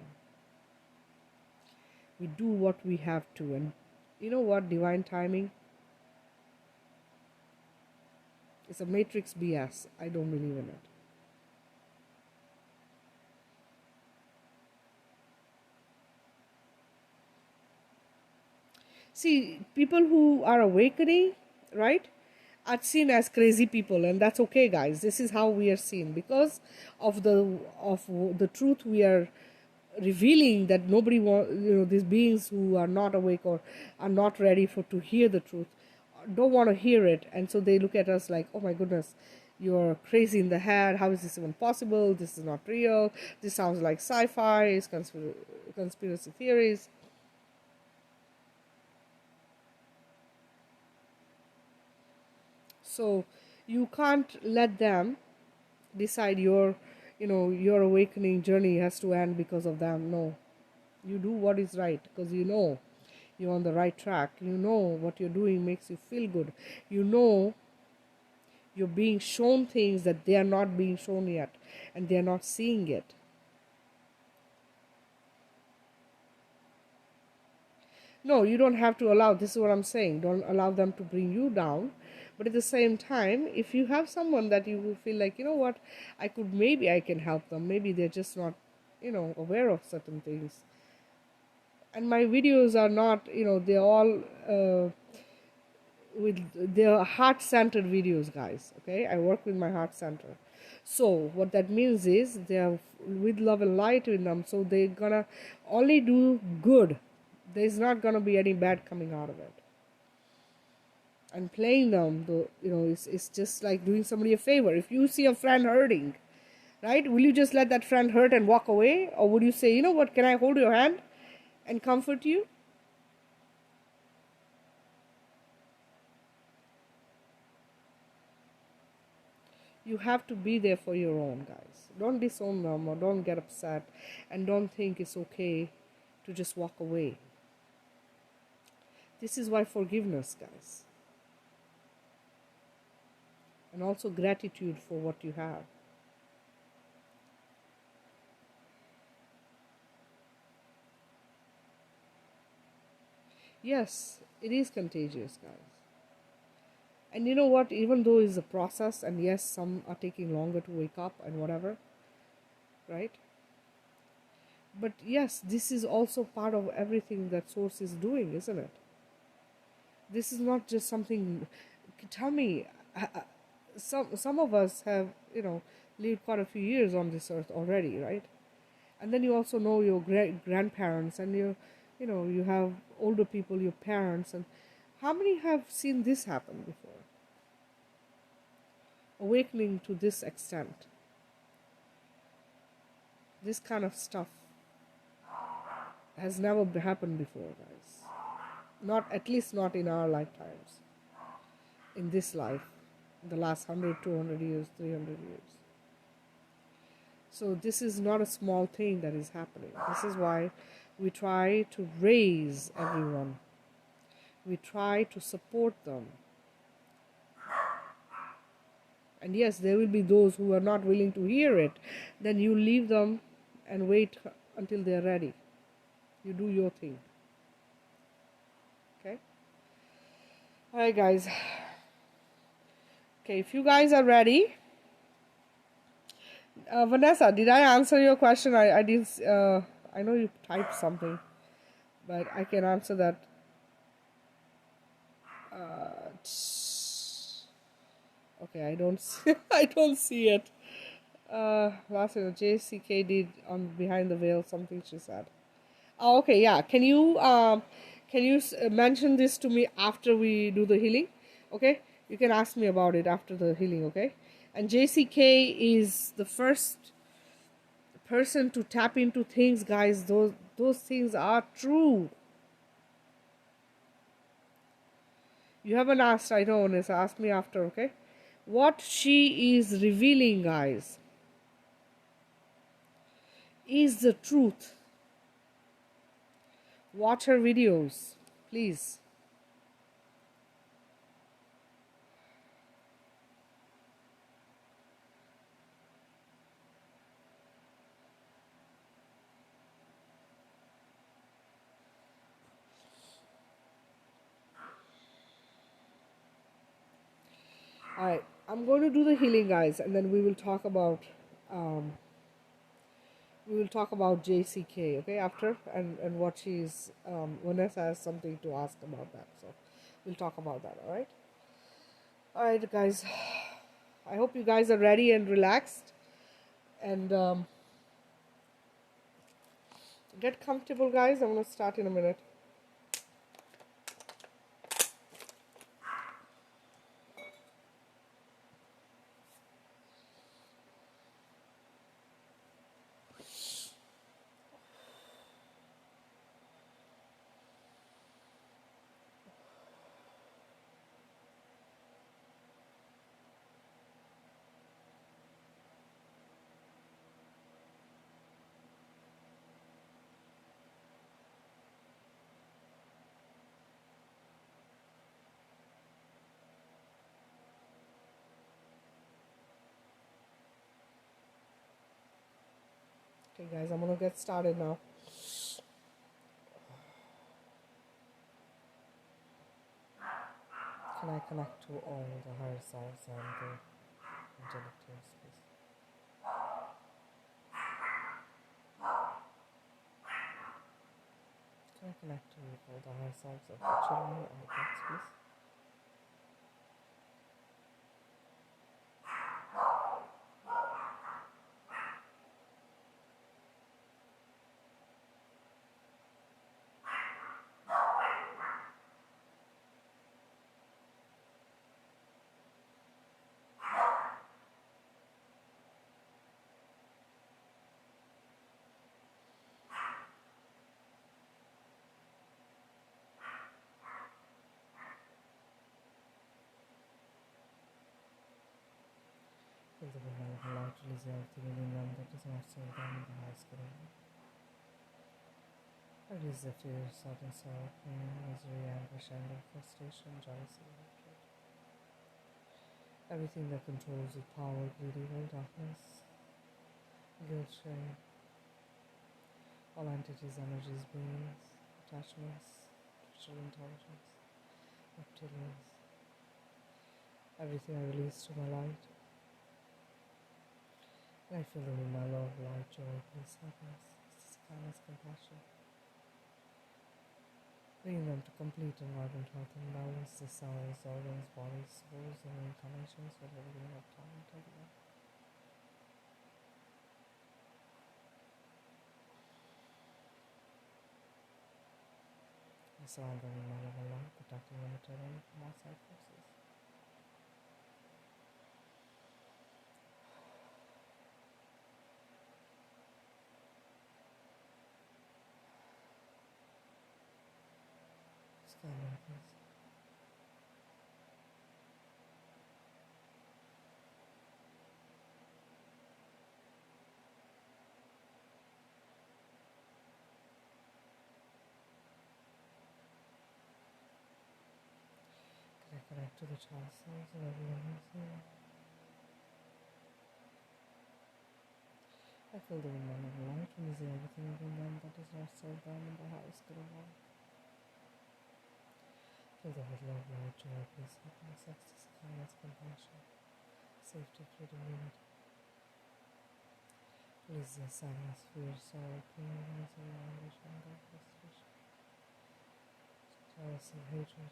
We do what we have to. And you know what? Divine timing is a matrix BS. I don't believe in it. See, people who are awakening, right, are seen as crazy people, and that's okay, guys. This is how we are seen because of the truth we are revealing, that nobody want, these beings who are not awake or are not ready for to hear the truth, don't want to hear it, and so they look at us like, oh my goodness, you're crazy in the head. How is this even possible? This is not real. This sounds like sci-fi. It's conspiracy theories. So you can't let them decide your awakening journey has to end because of them. No, you do what is right, because you're on the right track. What you're doing makes you feel good. You're being shown things that they are not being shown yet, and they're not seeing it. No, you don't have to allow. This is what I'm saying. Don't allow them to bring you down. But at the same time, if you have someone that you feel like, you know what, maybe I can help them. Maybe they're just not, aware of certain things. And my videos are not, they're all they're heart-centered videos, guys. Okay, I work with my heart center. So what that means is they're with love and light in them. So they're gonna only do good. There's not gonna be any bad coming out of it. And playing them, it's just like doing somebody a favor. If you see a friend hurting, right, will you just let that friend hurt and walk away, or would you say, you know what, can I hold your hand and comfort you? You have to be there for your own, guys. Don't disown them or don't get upset, and don't think it's okay to just walk away. This is why forgiveness, guys, and also gratitude for what you have. Yes, it is contagious, guys. And you know what? Even though it's a process, and yes, some are taking longer to wake up and whatever, right? But yes, this is also part of everything that Source is doing, isn't it? This is not just something. Tell me, some of us have lived quite a few years on this earth already, right? And then you also know your grandparents, and you have older people, your parents, and how many have seen this happen before? Awakening to this extent, this kind of stuff has never happened before, guys. Not, at least not in our lifetimes, in this life, the last 100, 200 years, 300 years. So this is not a small thing that is happening. This is why we try to raise everyone. We try to support them. And yes, there will be those who are not willing to hear it. Then you leave them and wait until they're ready. You do your thing. Okay? Alright, guys. Okay, if you guys are ready. Vanessa, did I answer your question? I did. I know you typed something, but I can answer that. Okay, I don't see, I don't see it. Last year, JCK did on Behind the Veil something she said. Oh, okay, yeah. Can you mention this to me after we do the healing? Okay, you can ask me about it after the healing. Okay, and JCK is the first person to tap into things, guys. Those things are true. You haven't asked, I know, Nissa. Ask me after, okay? What she is revealing, guys, is the truth. Watch her videos, please. Alright, I'm going to do the healing, guys, and then um, we will talk about JCK, okay, after, and what she's Vanessa has something to ask about that, so we'll talk about that. All right, guys, I hope you guys are ready and relaxed, and get comfortable, guys. I'm going to start in a minute. Okay, guys, I'm going to get started now. Can I connect to all the higher selves and the angelic teams, please? Can I connect to all the higher selves of the children and the pets, please? Feel the wind of light release everything within them that is not serve them in the highest good. I release the fear, sadness, sorrow, pain, misery, anguish, anger, frustration, jealousy, hatred. Everything that controls with power, greed, evil, darkness, guilt, shame, all entities, energies, beings, attachments, artificial intelligence, reptilians. Everything I release to my light. And I fill them with my love, light, joy, peace, happiness, kindness, compassion. Bringing them to complete and vibrant health and balance the cells, organs, bodies, souls, and incarnations with everything of time until the end. I surround them in my love and light, protecting them eternally from outside forces. Stand on, please. Can I connect to the child cells of everyone who's here? I fill them with my love and light, releasing everything within them that does not serve them in the highest good of all. Fill them with love, light, joy, peace, happiness, ecstasy, kindness, compassion, safety, freedom, unity. Release their sadness, fear, sorrow, pain, misery, anguish, anger, frustration, jealousy, hatred.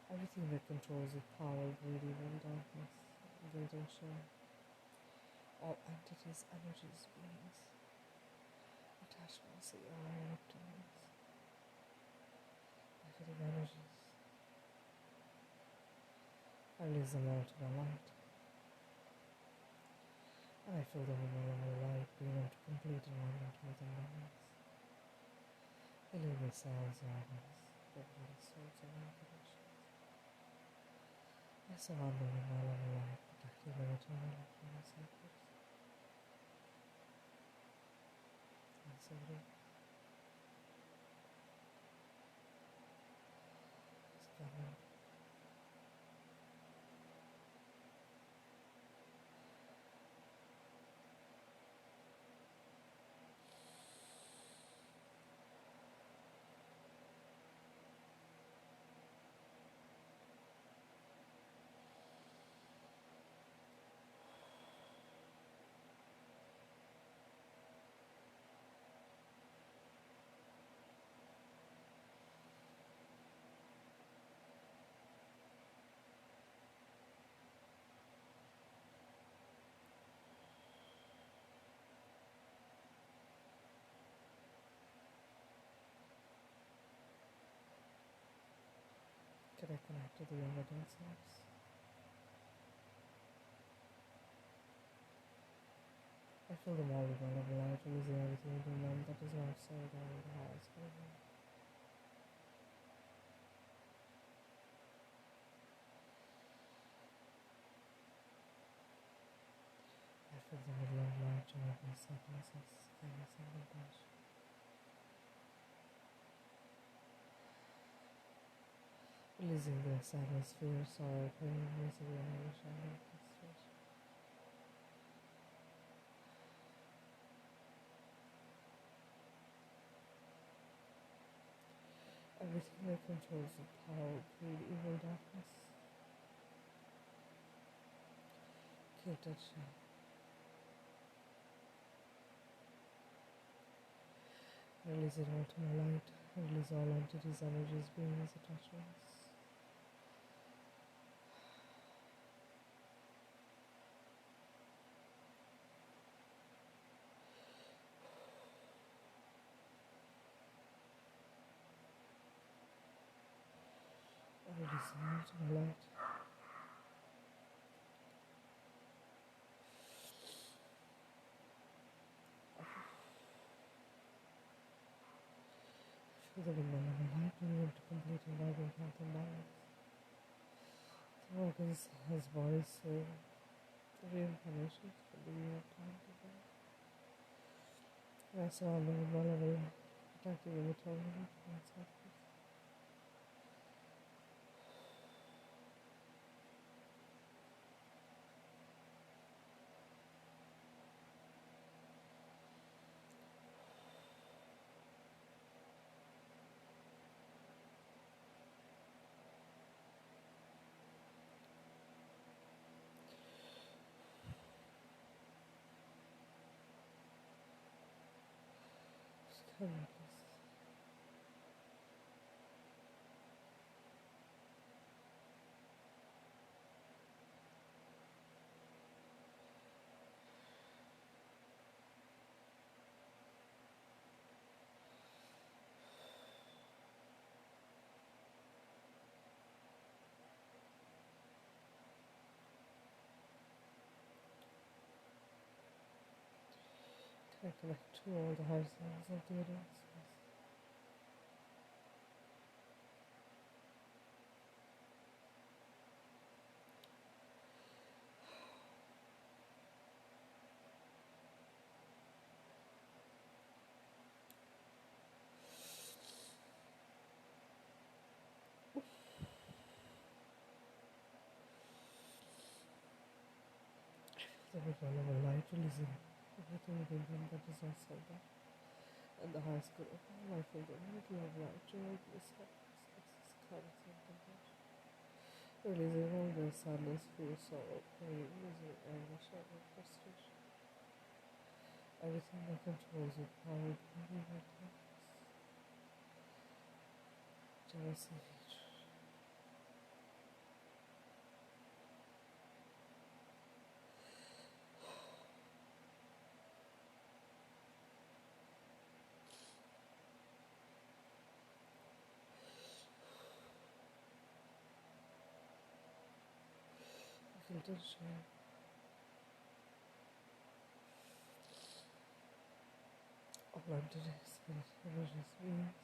Everything that controls with power, greed, evil, darkness, guilt, and shame. All entities, energies, beings, attachments that you are up to this. Negative energies. I release them all to the light. And I fill them with my own light, bring them to complete alignment with balance. Healing the cells, organs, the body, souls, and all connections. I surround them with my own light, protecting them eternally from my cycles. And so it is. It's coming. Could I connect to the younger selves? I fill them all with my love and light, releasing everything within them that is not so down the highest level. I fill them with love, light, joy, peace, happiness, kindness, and compassion. Releasing their sadness, fear, sorrow, pain, misery, anguish, anger, frustration. Everything that controls the power, greed, evil, darkness, guilt, and shame. Release it all to my light. Release all entities, energies, beings, attachments. Release it all to my light. Fill them with my love and light, bringing them to complete and vibrant health and balance. The organs, has body, soul, reincarnations from the beginning of time to God. And I surround them with my love and light, protecting them eternally from my cycles. Come on, please. Can I connect to all the higher selves of the audience? The with my love and light, releasing everything within them that is not so bad. And the highest good of all, I fill them with love, light, joy, bliss, happiness, success, kindness, and compassion. Releasing all their sadness, fear, sorrow, pain, misery, anger, shame, frustration. Everything that controls your power, greed, and darkness, jealousy, hatred. attention. All I'm doing is religious beings.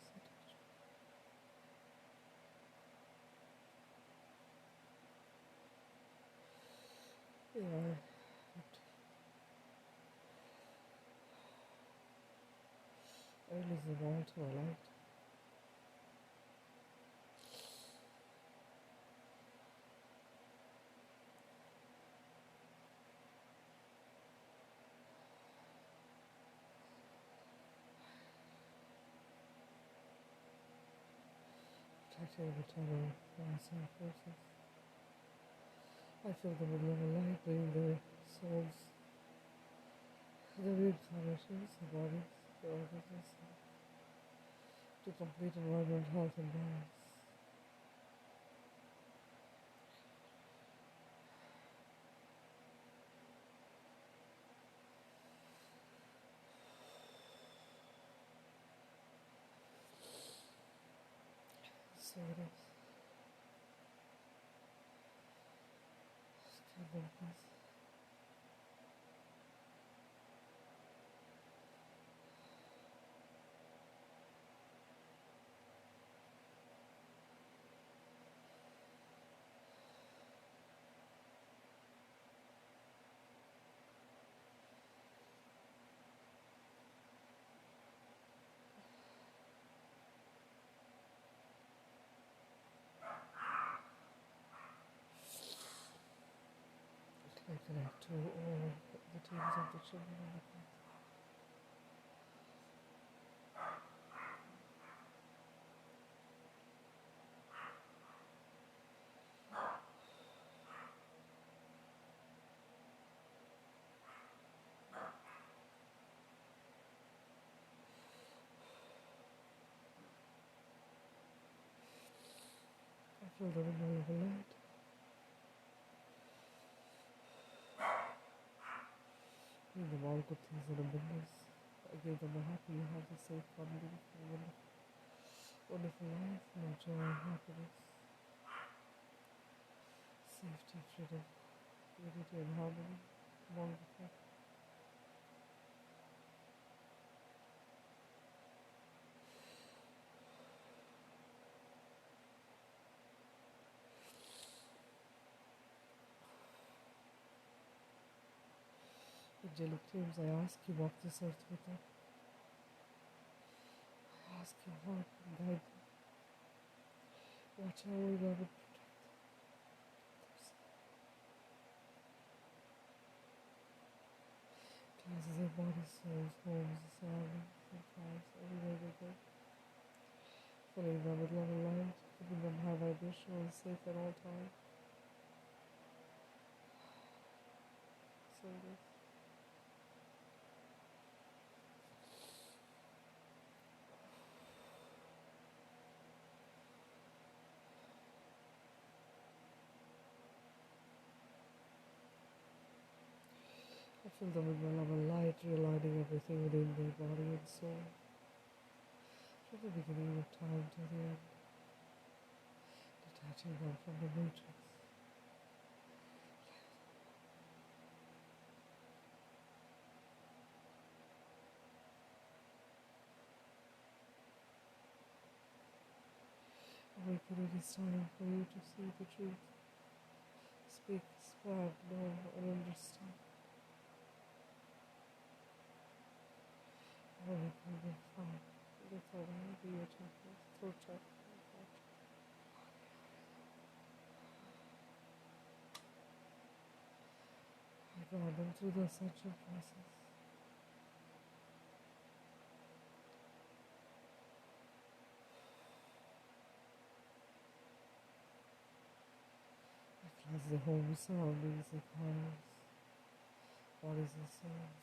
Yeah, I really is the wall to my light. Protecting the tunnel from outside forces. I feel them with love and light, bringing their souls, their reincarnations, their bodies, their organisms, to complete and vibrant health and balance. So it is. Candle, please. I connect to all the teams of the children of the faith. I feel the renewal of the light. Bring them all good things in abundance. I give them a happy, healthy, safe, fun, beautiful, wonderful, wonderful life, full of joy, happiness, safety, freedom, unity, and harmony among the family. Angelic teams, I ask you walk this earth with them. I ask you help and guide them. Watch over them and protect them. Cleanses their bodies, souls, homes, surroundings, and cars, everywhere they go. Filling them with love and light, keeping them high vibrational and safe at all times. So it is. I fill them with my love and light, realigning everything within their body and soul, from the beginning of time to the end, detaching them from the matrix. Awakening is time for you to see the truth, speak, spread, know, and understand. Awakening your fire, the third eye, the ear chakras, throat chakra, and heart chakra. I guide them through the ascension process. I cleanse the homes, surroundings, and cars, bodies and souls,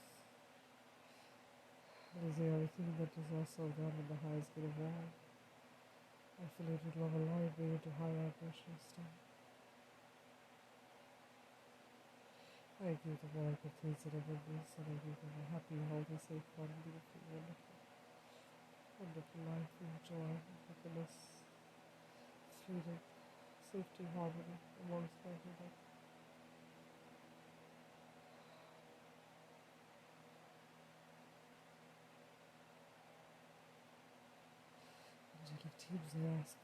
releasing everything that is also done in the highest good of all. I fill it with love and light, bring it to high vibration state. I give them all good things in abundance, and I give them a happy, healthy, safe, fun, beautiful, wonderful, wonderful life, full of joy, happiness, freedom, safety, harmony amongst everyone. Muslims, I ask.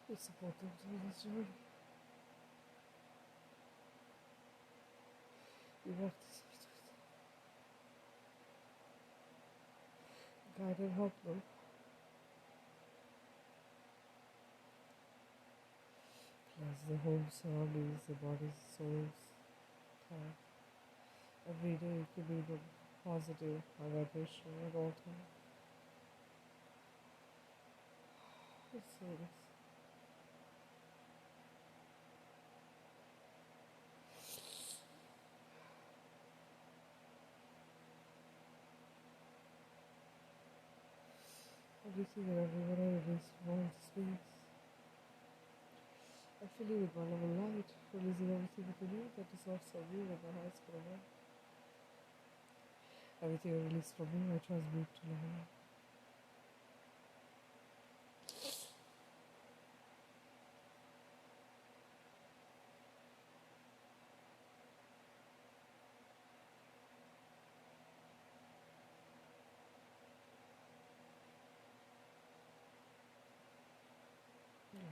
We support them through this journey. We walk this earth with them. Guide and help them. Bless the home surroundings, the bodies, souls, time. Every day give me the positive vibration at all times. Let's say this. Everything and everyone I release from all space. I fill you with my love and light, releasing everything within you that does not serve you with my highest good of all. Everything I release from you, I transmute to love and light.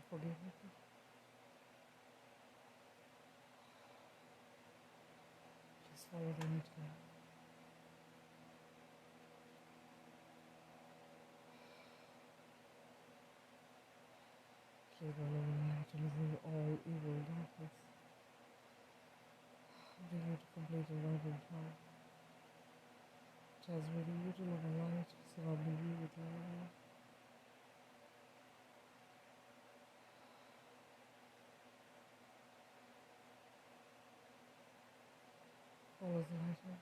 Forgive me. Just follow the need to. Clear my love and light, releasing all evil darkness. Bring you to complete arrival time. Transmuting you to love and light, surrounding you with love and light. Follow the light on.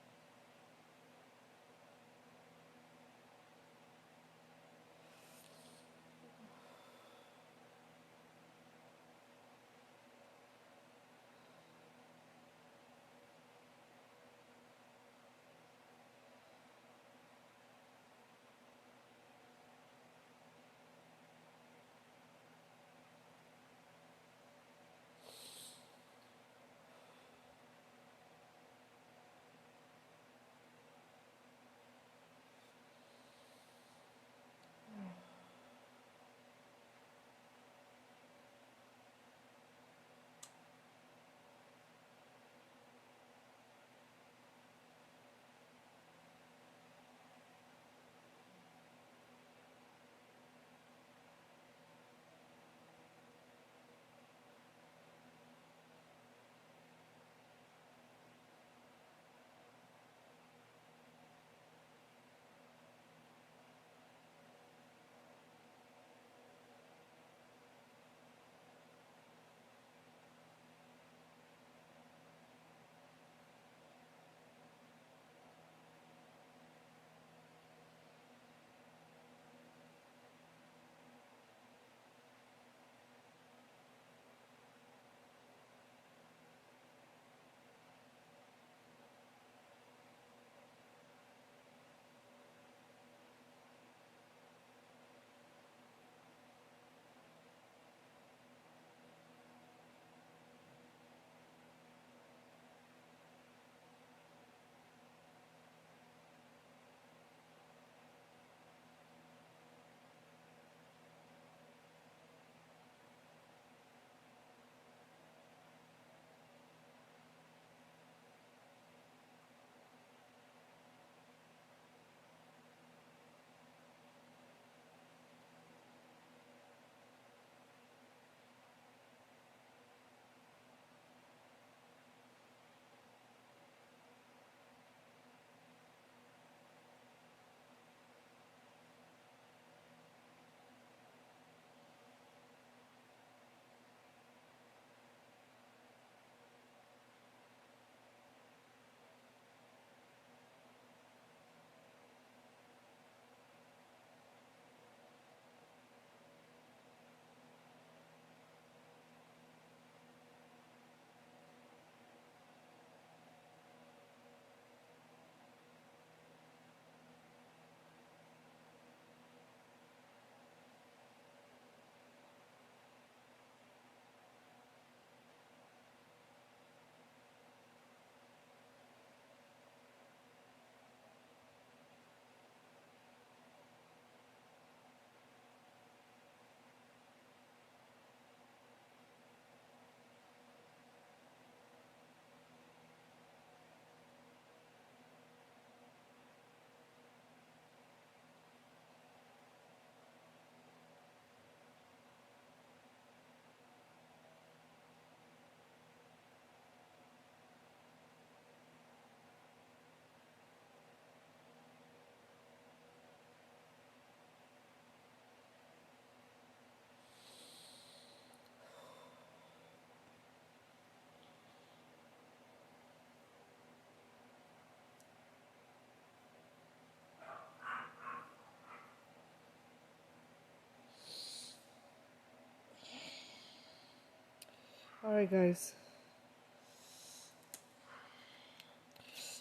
Alright, guys.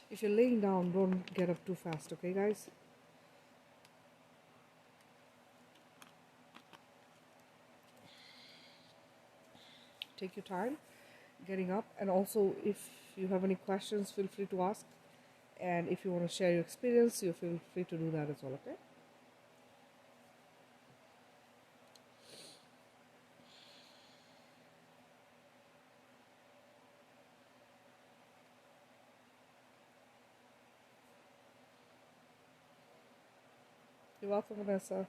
If you're laying down, don't get up too fast, okay, guys? Take your time getting up, and also if you have any questions, feel free to ask. And if you want to share your experience, you feel free to do that as well, okay? You're welcome, Vanessa.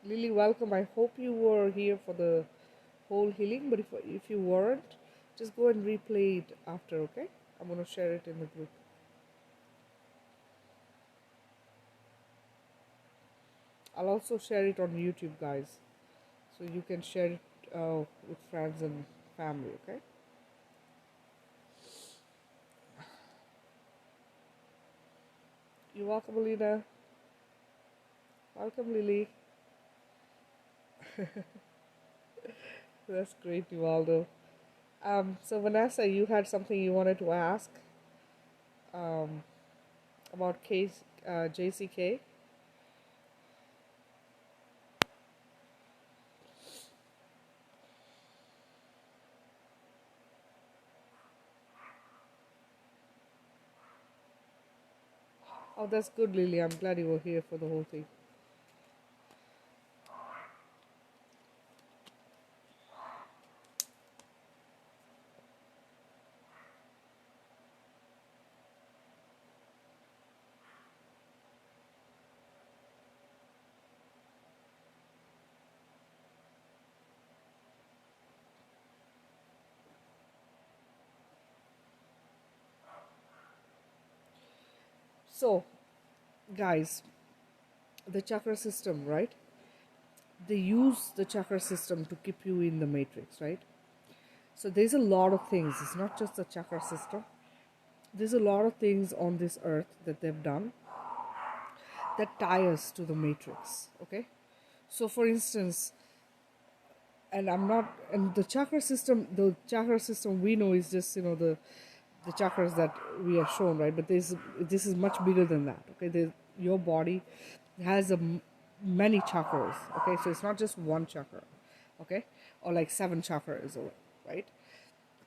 Lily, welcome. I hope you were here for the whole healing, but if you weren't, just go and replay it after, okay? I'm going to share it in the group. I'll also share it on YouTube, guys, so you can share it with friends and family, okay? You're welcome, Alina. Welcome, Lily. That's great, Uvaldo. So Vanessa, you had something you wanted to ask um, about JCK. Oh, that's good, Lily. I'm glad you were here for the whole thing. So, guys, the chakra system, right? They use the chakra system to keep you in the matrix, right? So there's a lot of things. It's not just the chakra system. There's a lot of things on this earth that they've done that tie us to the matrix, okay? So for instance, and the chakra system we know is just, the chakras that we are shown, right? But this is much bigger than that, okay? Your body has many chakras, okay? So it's not just one chakra, okay? Or like 7 chakras, right?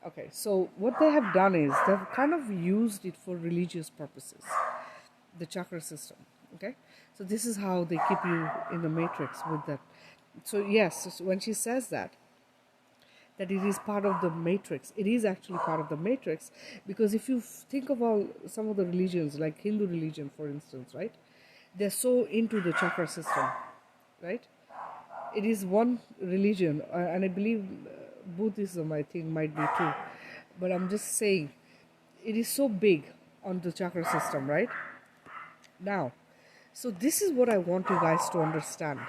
Okay, so what they have done is they've kind of used it for religious purposes, the chakra system, okay? So this is how they keep you in the matrix with that. So yes, so when she says that it is part of the matrix, it is actually part of the matrix, because if you think of all some of the religions, like Hindu religion for instance, right, they're so into the chakra system, right? It is one religion, and I believe Buddhism, I think, might be too, but I'm just saying it is so big on the chakra system, right? Now, so this is what I want you guys to understand.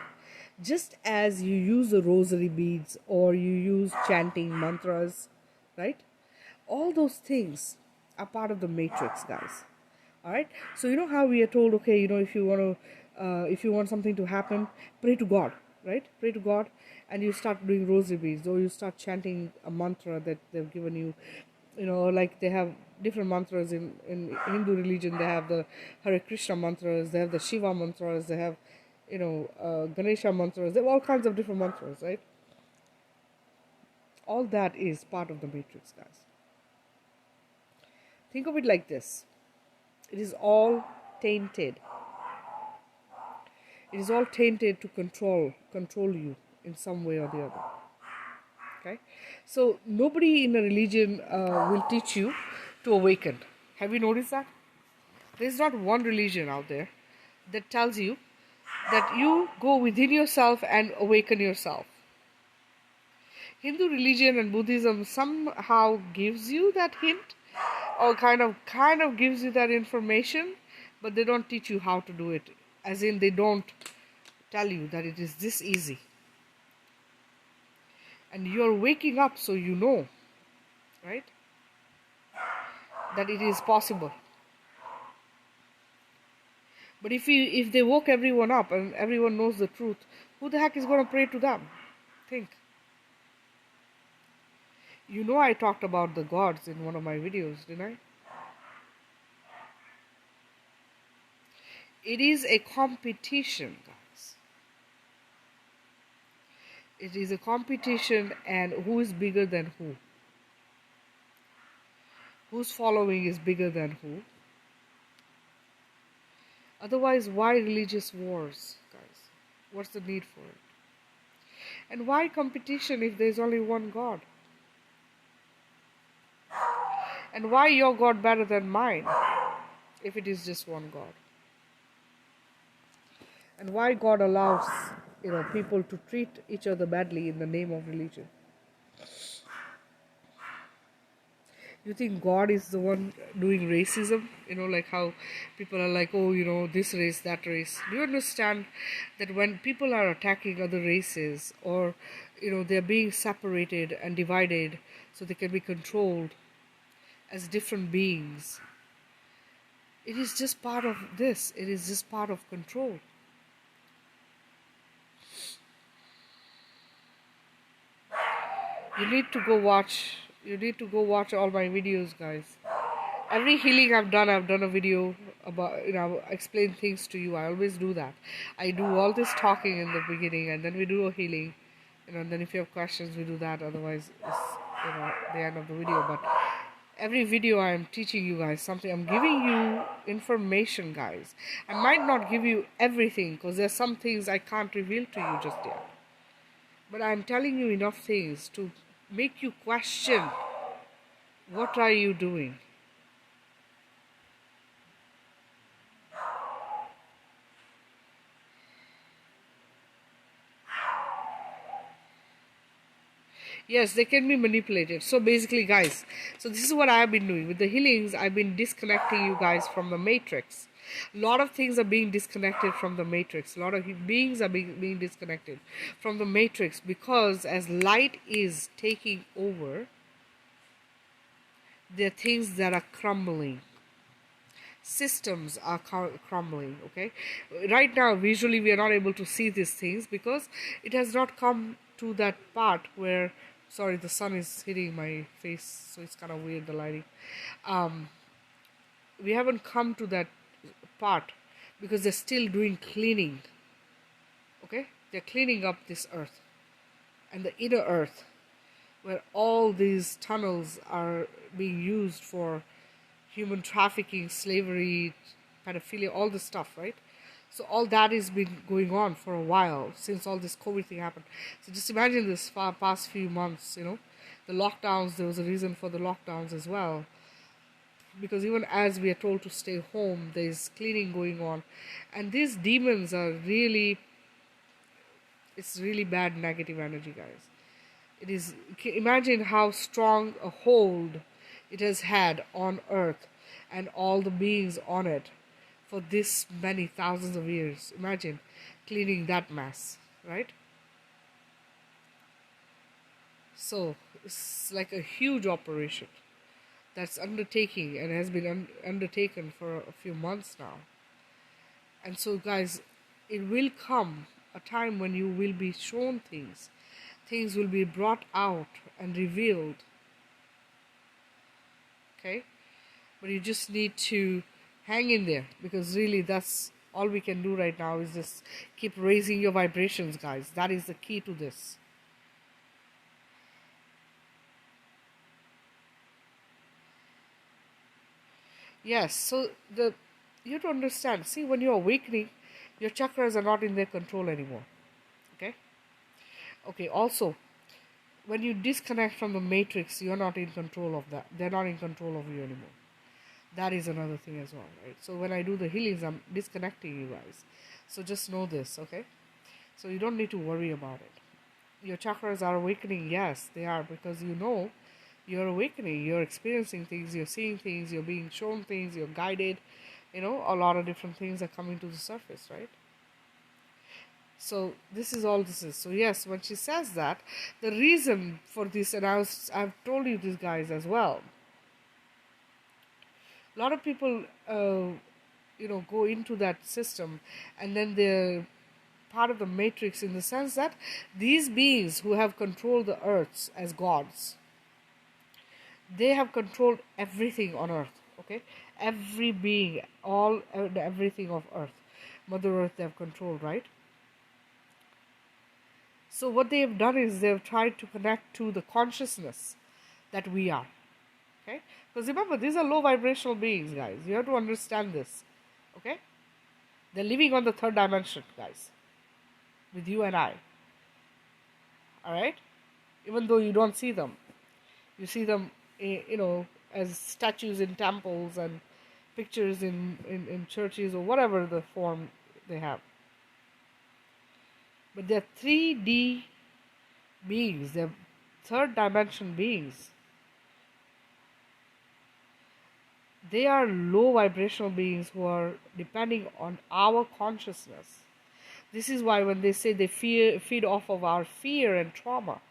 Just as you use the rosary beads or you use chanting mantras, right? All those things are part of the matrix, guys. All right. So you know how we are told, okay, if you want something to happen, pray to God, right? Pray to God, and you start doing rosary beads, or you start chanting a mantra that they've given you. Like they have different mantras in Hindu religion. They have the Hare Krishna mantras, they have the Shiva mantras, they have, Ganesha mantras. They have all kinds of different mantras, right? All that is part of the matrix, guys. Think of it like this: it is all tainted. It is all tainted to control you in some way or the other. Okay, so nobody in a religion will teach you to awaken. Have you noticed that? There's not one religion out there that tells you that you go within yourself and awaken yourself. Hindu religion and Buddhism somehow gives you that hint, or kind of gives you that information, but they don't teach you how to do it. As in, they don't tell you that it is this easy. And you're waking up, so you know, right? That it is possible. But if they woke everyone up and everyone knows the truth, who the heck is going to pray to them? Think. You know, I talked about the gods in one of my videos, didn't I? It is a competition, guys. It is a competition, and who is bigger than who? Whose following is bigger than who? Otherwise, why religious wars, guys? What's the need for it? And why competition if there's only one God? And why your God better than mine if it is just one God? And why God allows, people to treat each other badly in the name of religion? You think God is the one doing racism? Like how people are like, oh, this race, that race. Do you understand that when people are attacking other races, or, they're being separated and divided so they can be controlled as different beings, it is just part of this. It is just part of control. You need to go watch all my videos, guys. Every healing I've done a video about, explain things to you. I always do that. I do all this talking in the beginning, and then we do a healing, and then if you have questions, we do that. Otherwise, it's, the end of the video. But every video I am teaching you guys something. I'm giving you information, guys. I might not give you everything, because there's some things I can't reveal to you just yet. But I'm telling you enough things to make you question, what are you doing? Yes, they can be manipulated. So basically, guys, so this is what I have been doing. With the healings, I've been disconnecting you guys from the matrix. A lot of things are being disconnected from the matrix. A lot of beings are being disconnected from the matrix, because as light is taking over, there are things that are crumbling. Systems are crumbling. Okay, right now visually we are not able to see these things because it has not come to that part where, sorry, the sun is hitting my face, so it's kind of weird, the lighting. We haven't come to that part because they're still doing cleaning. Okay, they're cleaning up this earth and the inner earth, where all these tunnels are being used for human trafficking, slavery, pedophilia, all this stuff, right? So all that has been going on for a while since all this COVID thing happened. So just imagine this past few months, the lockdowns. There was a reason for the lockdowns as well, because even as we are told to stay home, there's cleaning going on, and these demons are really, it's really bad negative energy, guys. It is, imagine how strong a hold it has had on earth and all the beings on it for this many thousands of years. Imagine cleaning that mess, right? So it's like a huge operation that's undertaking and has been undertaken for a few months now. And so, guys, it will come a time when you will be shown things. Things will be brought out and revealed. Okay? But you just need to hang in there, because really that's all we can do right now, is just keep raising your vibrations, guys. That is the key to this. Yes, so you have to understand. See, when you're awakening, your chakras are not in their control anymore. Okay? Okay, also, when you disconnect from the matrix, you're not in control of that. They're not in control of you anymore. That is another thing as well, right? So when I do the healings, I'm disconnecting you guys. So just know this, okay? So you don't need to worry about it. Your chakras are awakening, yes, they are, because you you're awakening, you're experiencing things, you're seeing things, you're being shown things, you're guided. A lot of different things are coming to the surface, right? So this is all this is. So yes, when she says that, the reason for this, and I've told you this, guys, as well. A lot of people, go into that system, and then they're part of the matrix, in the sense that these beings who have controlled the earths as gods, they have controlled everything on earth. Okay, every being, all everything of earth, Mother Earth, they have controlled, right? So what they have done is they've tried to connect to the consciousness that we are. Okay, because remember, these are low vibrational beings, guys. You have to understand this. Okay, they're living on the third dimension, guys, with you and I. All right, even though you don't see them, you see them, as statues in temples and pictures in churches, or whatever the form they have. But they're 3D beings, they're third dimension beings. They are low vibrational beings who are depending on our consciousness. This is why when they say they feed off of our fear and trauma,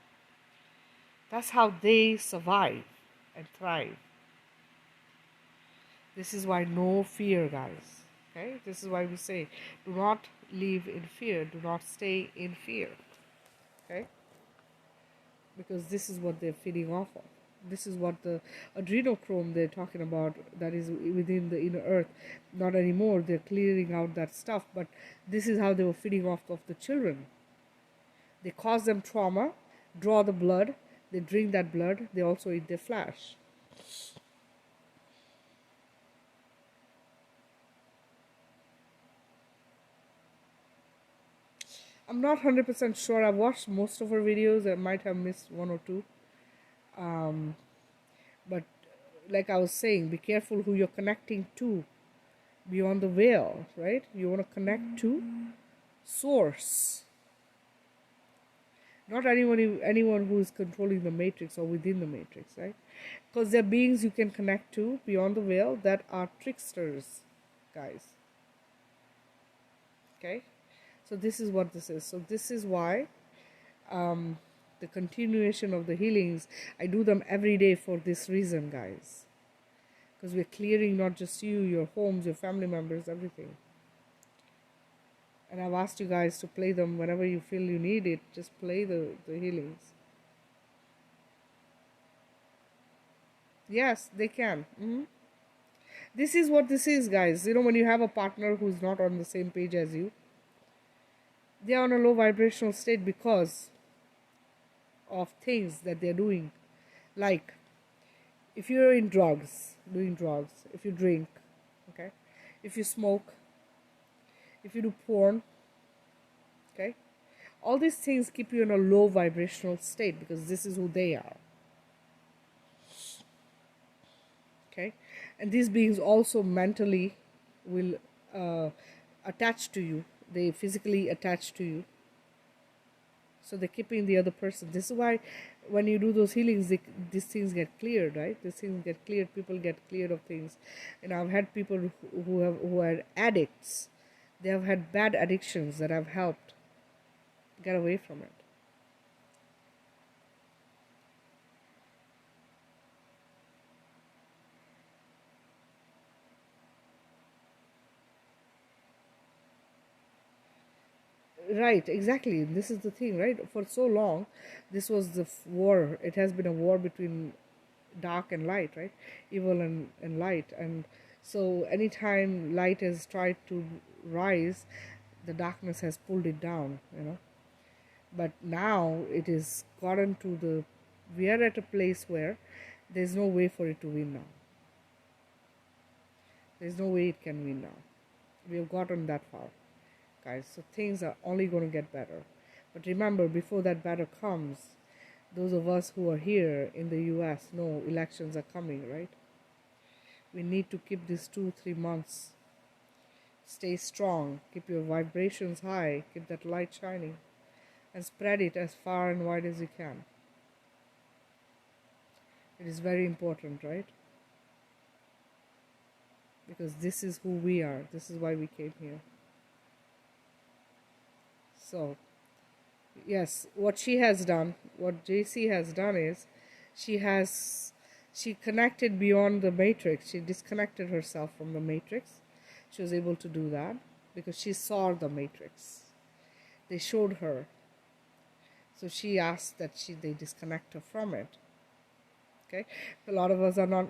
that's how they survive and thrive. This is why no fear, guys. Okay? This is why we say, do not live in fear. Do not stay in fear. Okay? Because this is what they're feeding off of. This is what the adrenochrome they're talking about, that is within the inner earth. Not anymore. They're clearing out that stuff. But this is how they were feeding off of the children. They cause them trauma, draw the blood, they drink that blood, they also eat their flesh. I'm not 100% sure. I've watched most of her videos. I might have missed one or two. But like I was saying, be careful who you're connecting to beyond the veil, right? You want to connect to source. Not anyone who is controlling the matrix or within the matrix, right? Because there are beings you can connect to beyond the veil that are tricksters, guys. Okay? So this is what this is. So this is why the continuation of the healings, I do them every day for this reason, guys. Because we're clearing not just you, your homes, your family members, everything. And I've asked you guys to play them whenever you feel you need it. Just play the healings. Yes, they can. This is what this is, guys. When you have a partner who's not on the same page as you, they are on a low vibrational state because of things that they're doing. Like, if you're in doing drugs, if you drink, okay, if you smoke, if you do porn, okay, all these things keep you in a low vibrational state because this is who they are. Okay, and these beings also mentally will attach to you. They physically attach to you. So they're keeping the other person. This is why when you do those healings, these things get cleared, right? These things get cleared. People get cleared of things. And I've had people who are addicts. They have had bad addictions that I've helped get away from it. Right, exactly. This is the thing, right? For so long, this was the war. It has been a war between dark and light, right? Evil and light. And so anytime light has tried to rise, the darkness has pulled it down. But now it is gotten to we are at a place where there's no way for it to win now. There's no way it can win now. We have gotten that far, guys. So things are only going to get better. But remember, before that better comes, those of us who are here in the US know elections are coming, right? We need to keep these 2-3 months. Stay strong, keep your vibrations high, keep that light shining, and spread it as far and wide as you can. It is very important, right? Because this is who we are. This is why we came here. So, yes, what she has done, what JC has done is she connected beyond the matrix. She disconnected herself from the matrix. She was able to do that because she saw the matrix. They showed her. So she asked that they disconnect her from it. Okay, a lot of us are not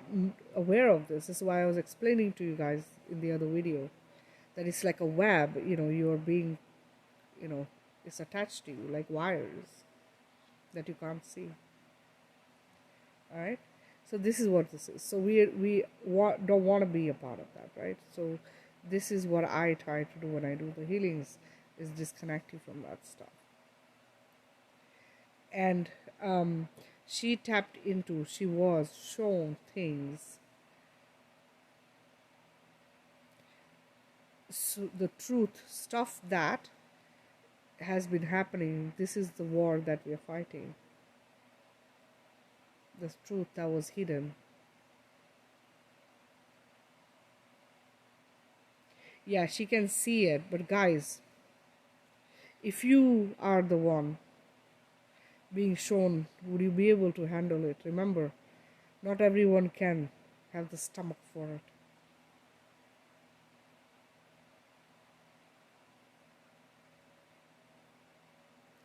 aware of this. This is why I was explaining to you guys in the other video that it's like a web. You're being, it's attached to you like wires that you can't see. All right, so this is what this is. So don't want to be a part of that, right? So this is what I try to do when I do the healings, is disconnect you from that stuff. And she was shown things. So the truth, stuff that has been happening. This is the war that we are fighting. The truth that was hidden. Yeah, she can see it, but guys, if you are the one being shown, would you be able to handle it? Remember, not everyone can have the stomach for it.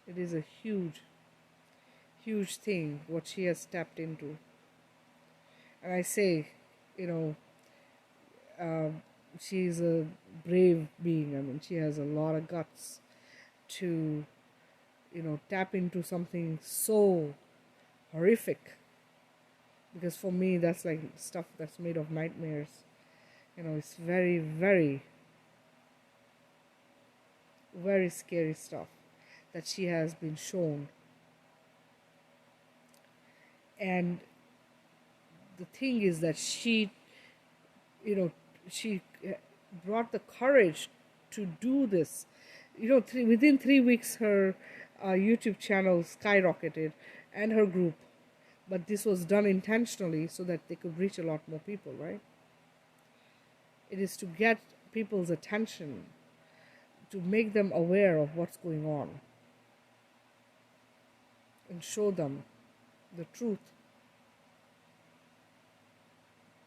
It is a huge, huge thing what she has tapped into. And I say, she's a brave being. I mean, she has a lot of guts to, tap into something so horrific. Because for me, that's like stuff that's made of nightmares. It's very, very, very scary stuff that she has been shown. And the thing is that she brought the courage to do this. Within 3 weeks, her YouTube channel skyrocketed, and her group. But this was done intentionally so that they could reach a lot more people, right? It is to get people's attention, to make them aware of what's going on, and show them the truth.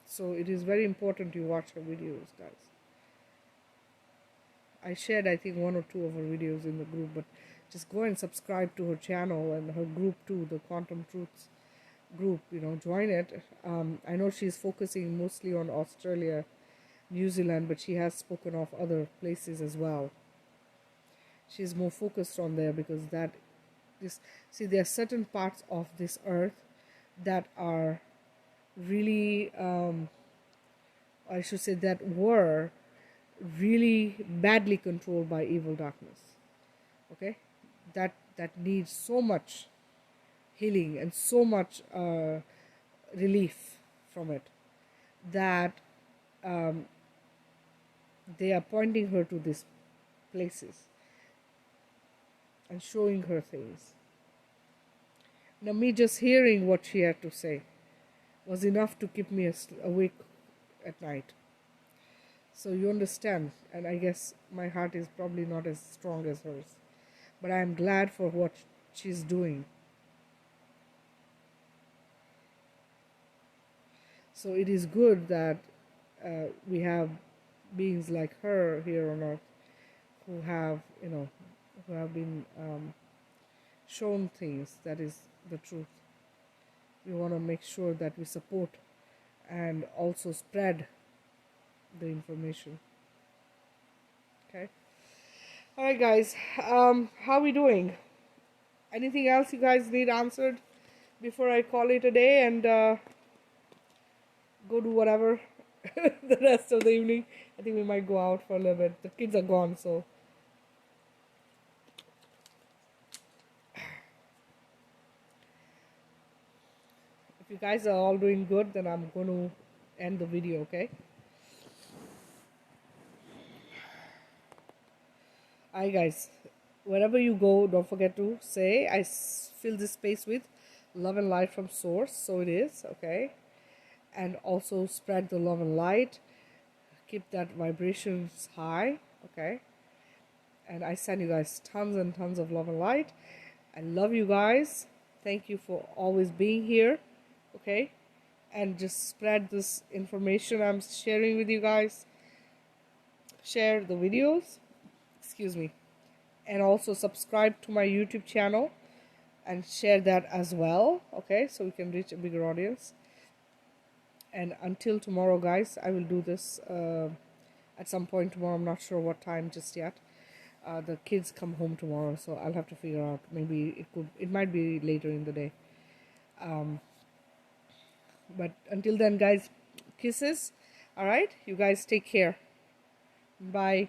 So it is very important you watch her videos, guys. I shared, I think, 1 or 2 of her videos in the group, but just go and subscribe to her channel and her group too, the Quantum Truths group. Join it. I know she's focusing mostly on Australia, New Zealand, but she has spoken of other places as well. She's more focused on there because there are certain parts of this earth that are really, I should say, that were really badly controlled by evil darkness. Okay, that needs so much healing and so much relief from it, that they are pointing her to these places and showing her things. Now, me just hearing what she had to say was enough to keep me awake at night. So you understand, and I guess my heart is probably not as strong as hers, but I am glad for what she's doing. So it is good that we have beings like her here on earth who have, who have been shown things that is the truth. We want to make sure that we support and also spread the information. Okay. All right, guys. How are we doing? Anything else you guys need answered before I call it a day and go do whatever the rest of the evening? I think we might go out for a little bit. The kids are gone, so. If you guys are all doing good, then I'm going to end the video, okay? Alright, guys. Wherever you go, don't forget to say, I fill this space with love and light from source, so it is, okay? And also spread the love and light, keep that vibrations high, okay? And I send you guys tons and tons of love and light. I love you guys. Thank you for always being here, okay? And just spread this information I'm sharing with you guys. Share the videos, excuse me, and also subscribe to my YouTube channel and share that as well, okay? So we can reach a bigger audience. And until tomorrow, guys, I will do this at some point tomorrow. I'm not sure what time just yet. The kids come home tomorrow, so I'll have to figure out. Maybe it might be later in the day. But until then, guys, kisses. All right, you guys take care. Bye.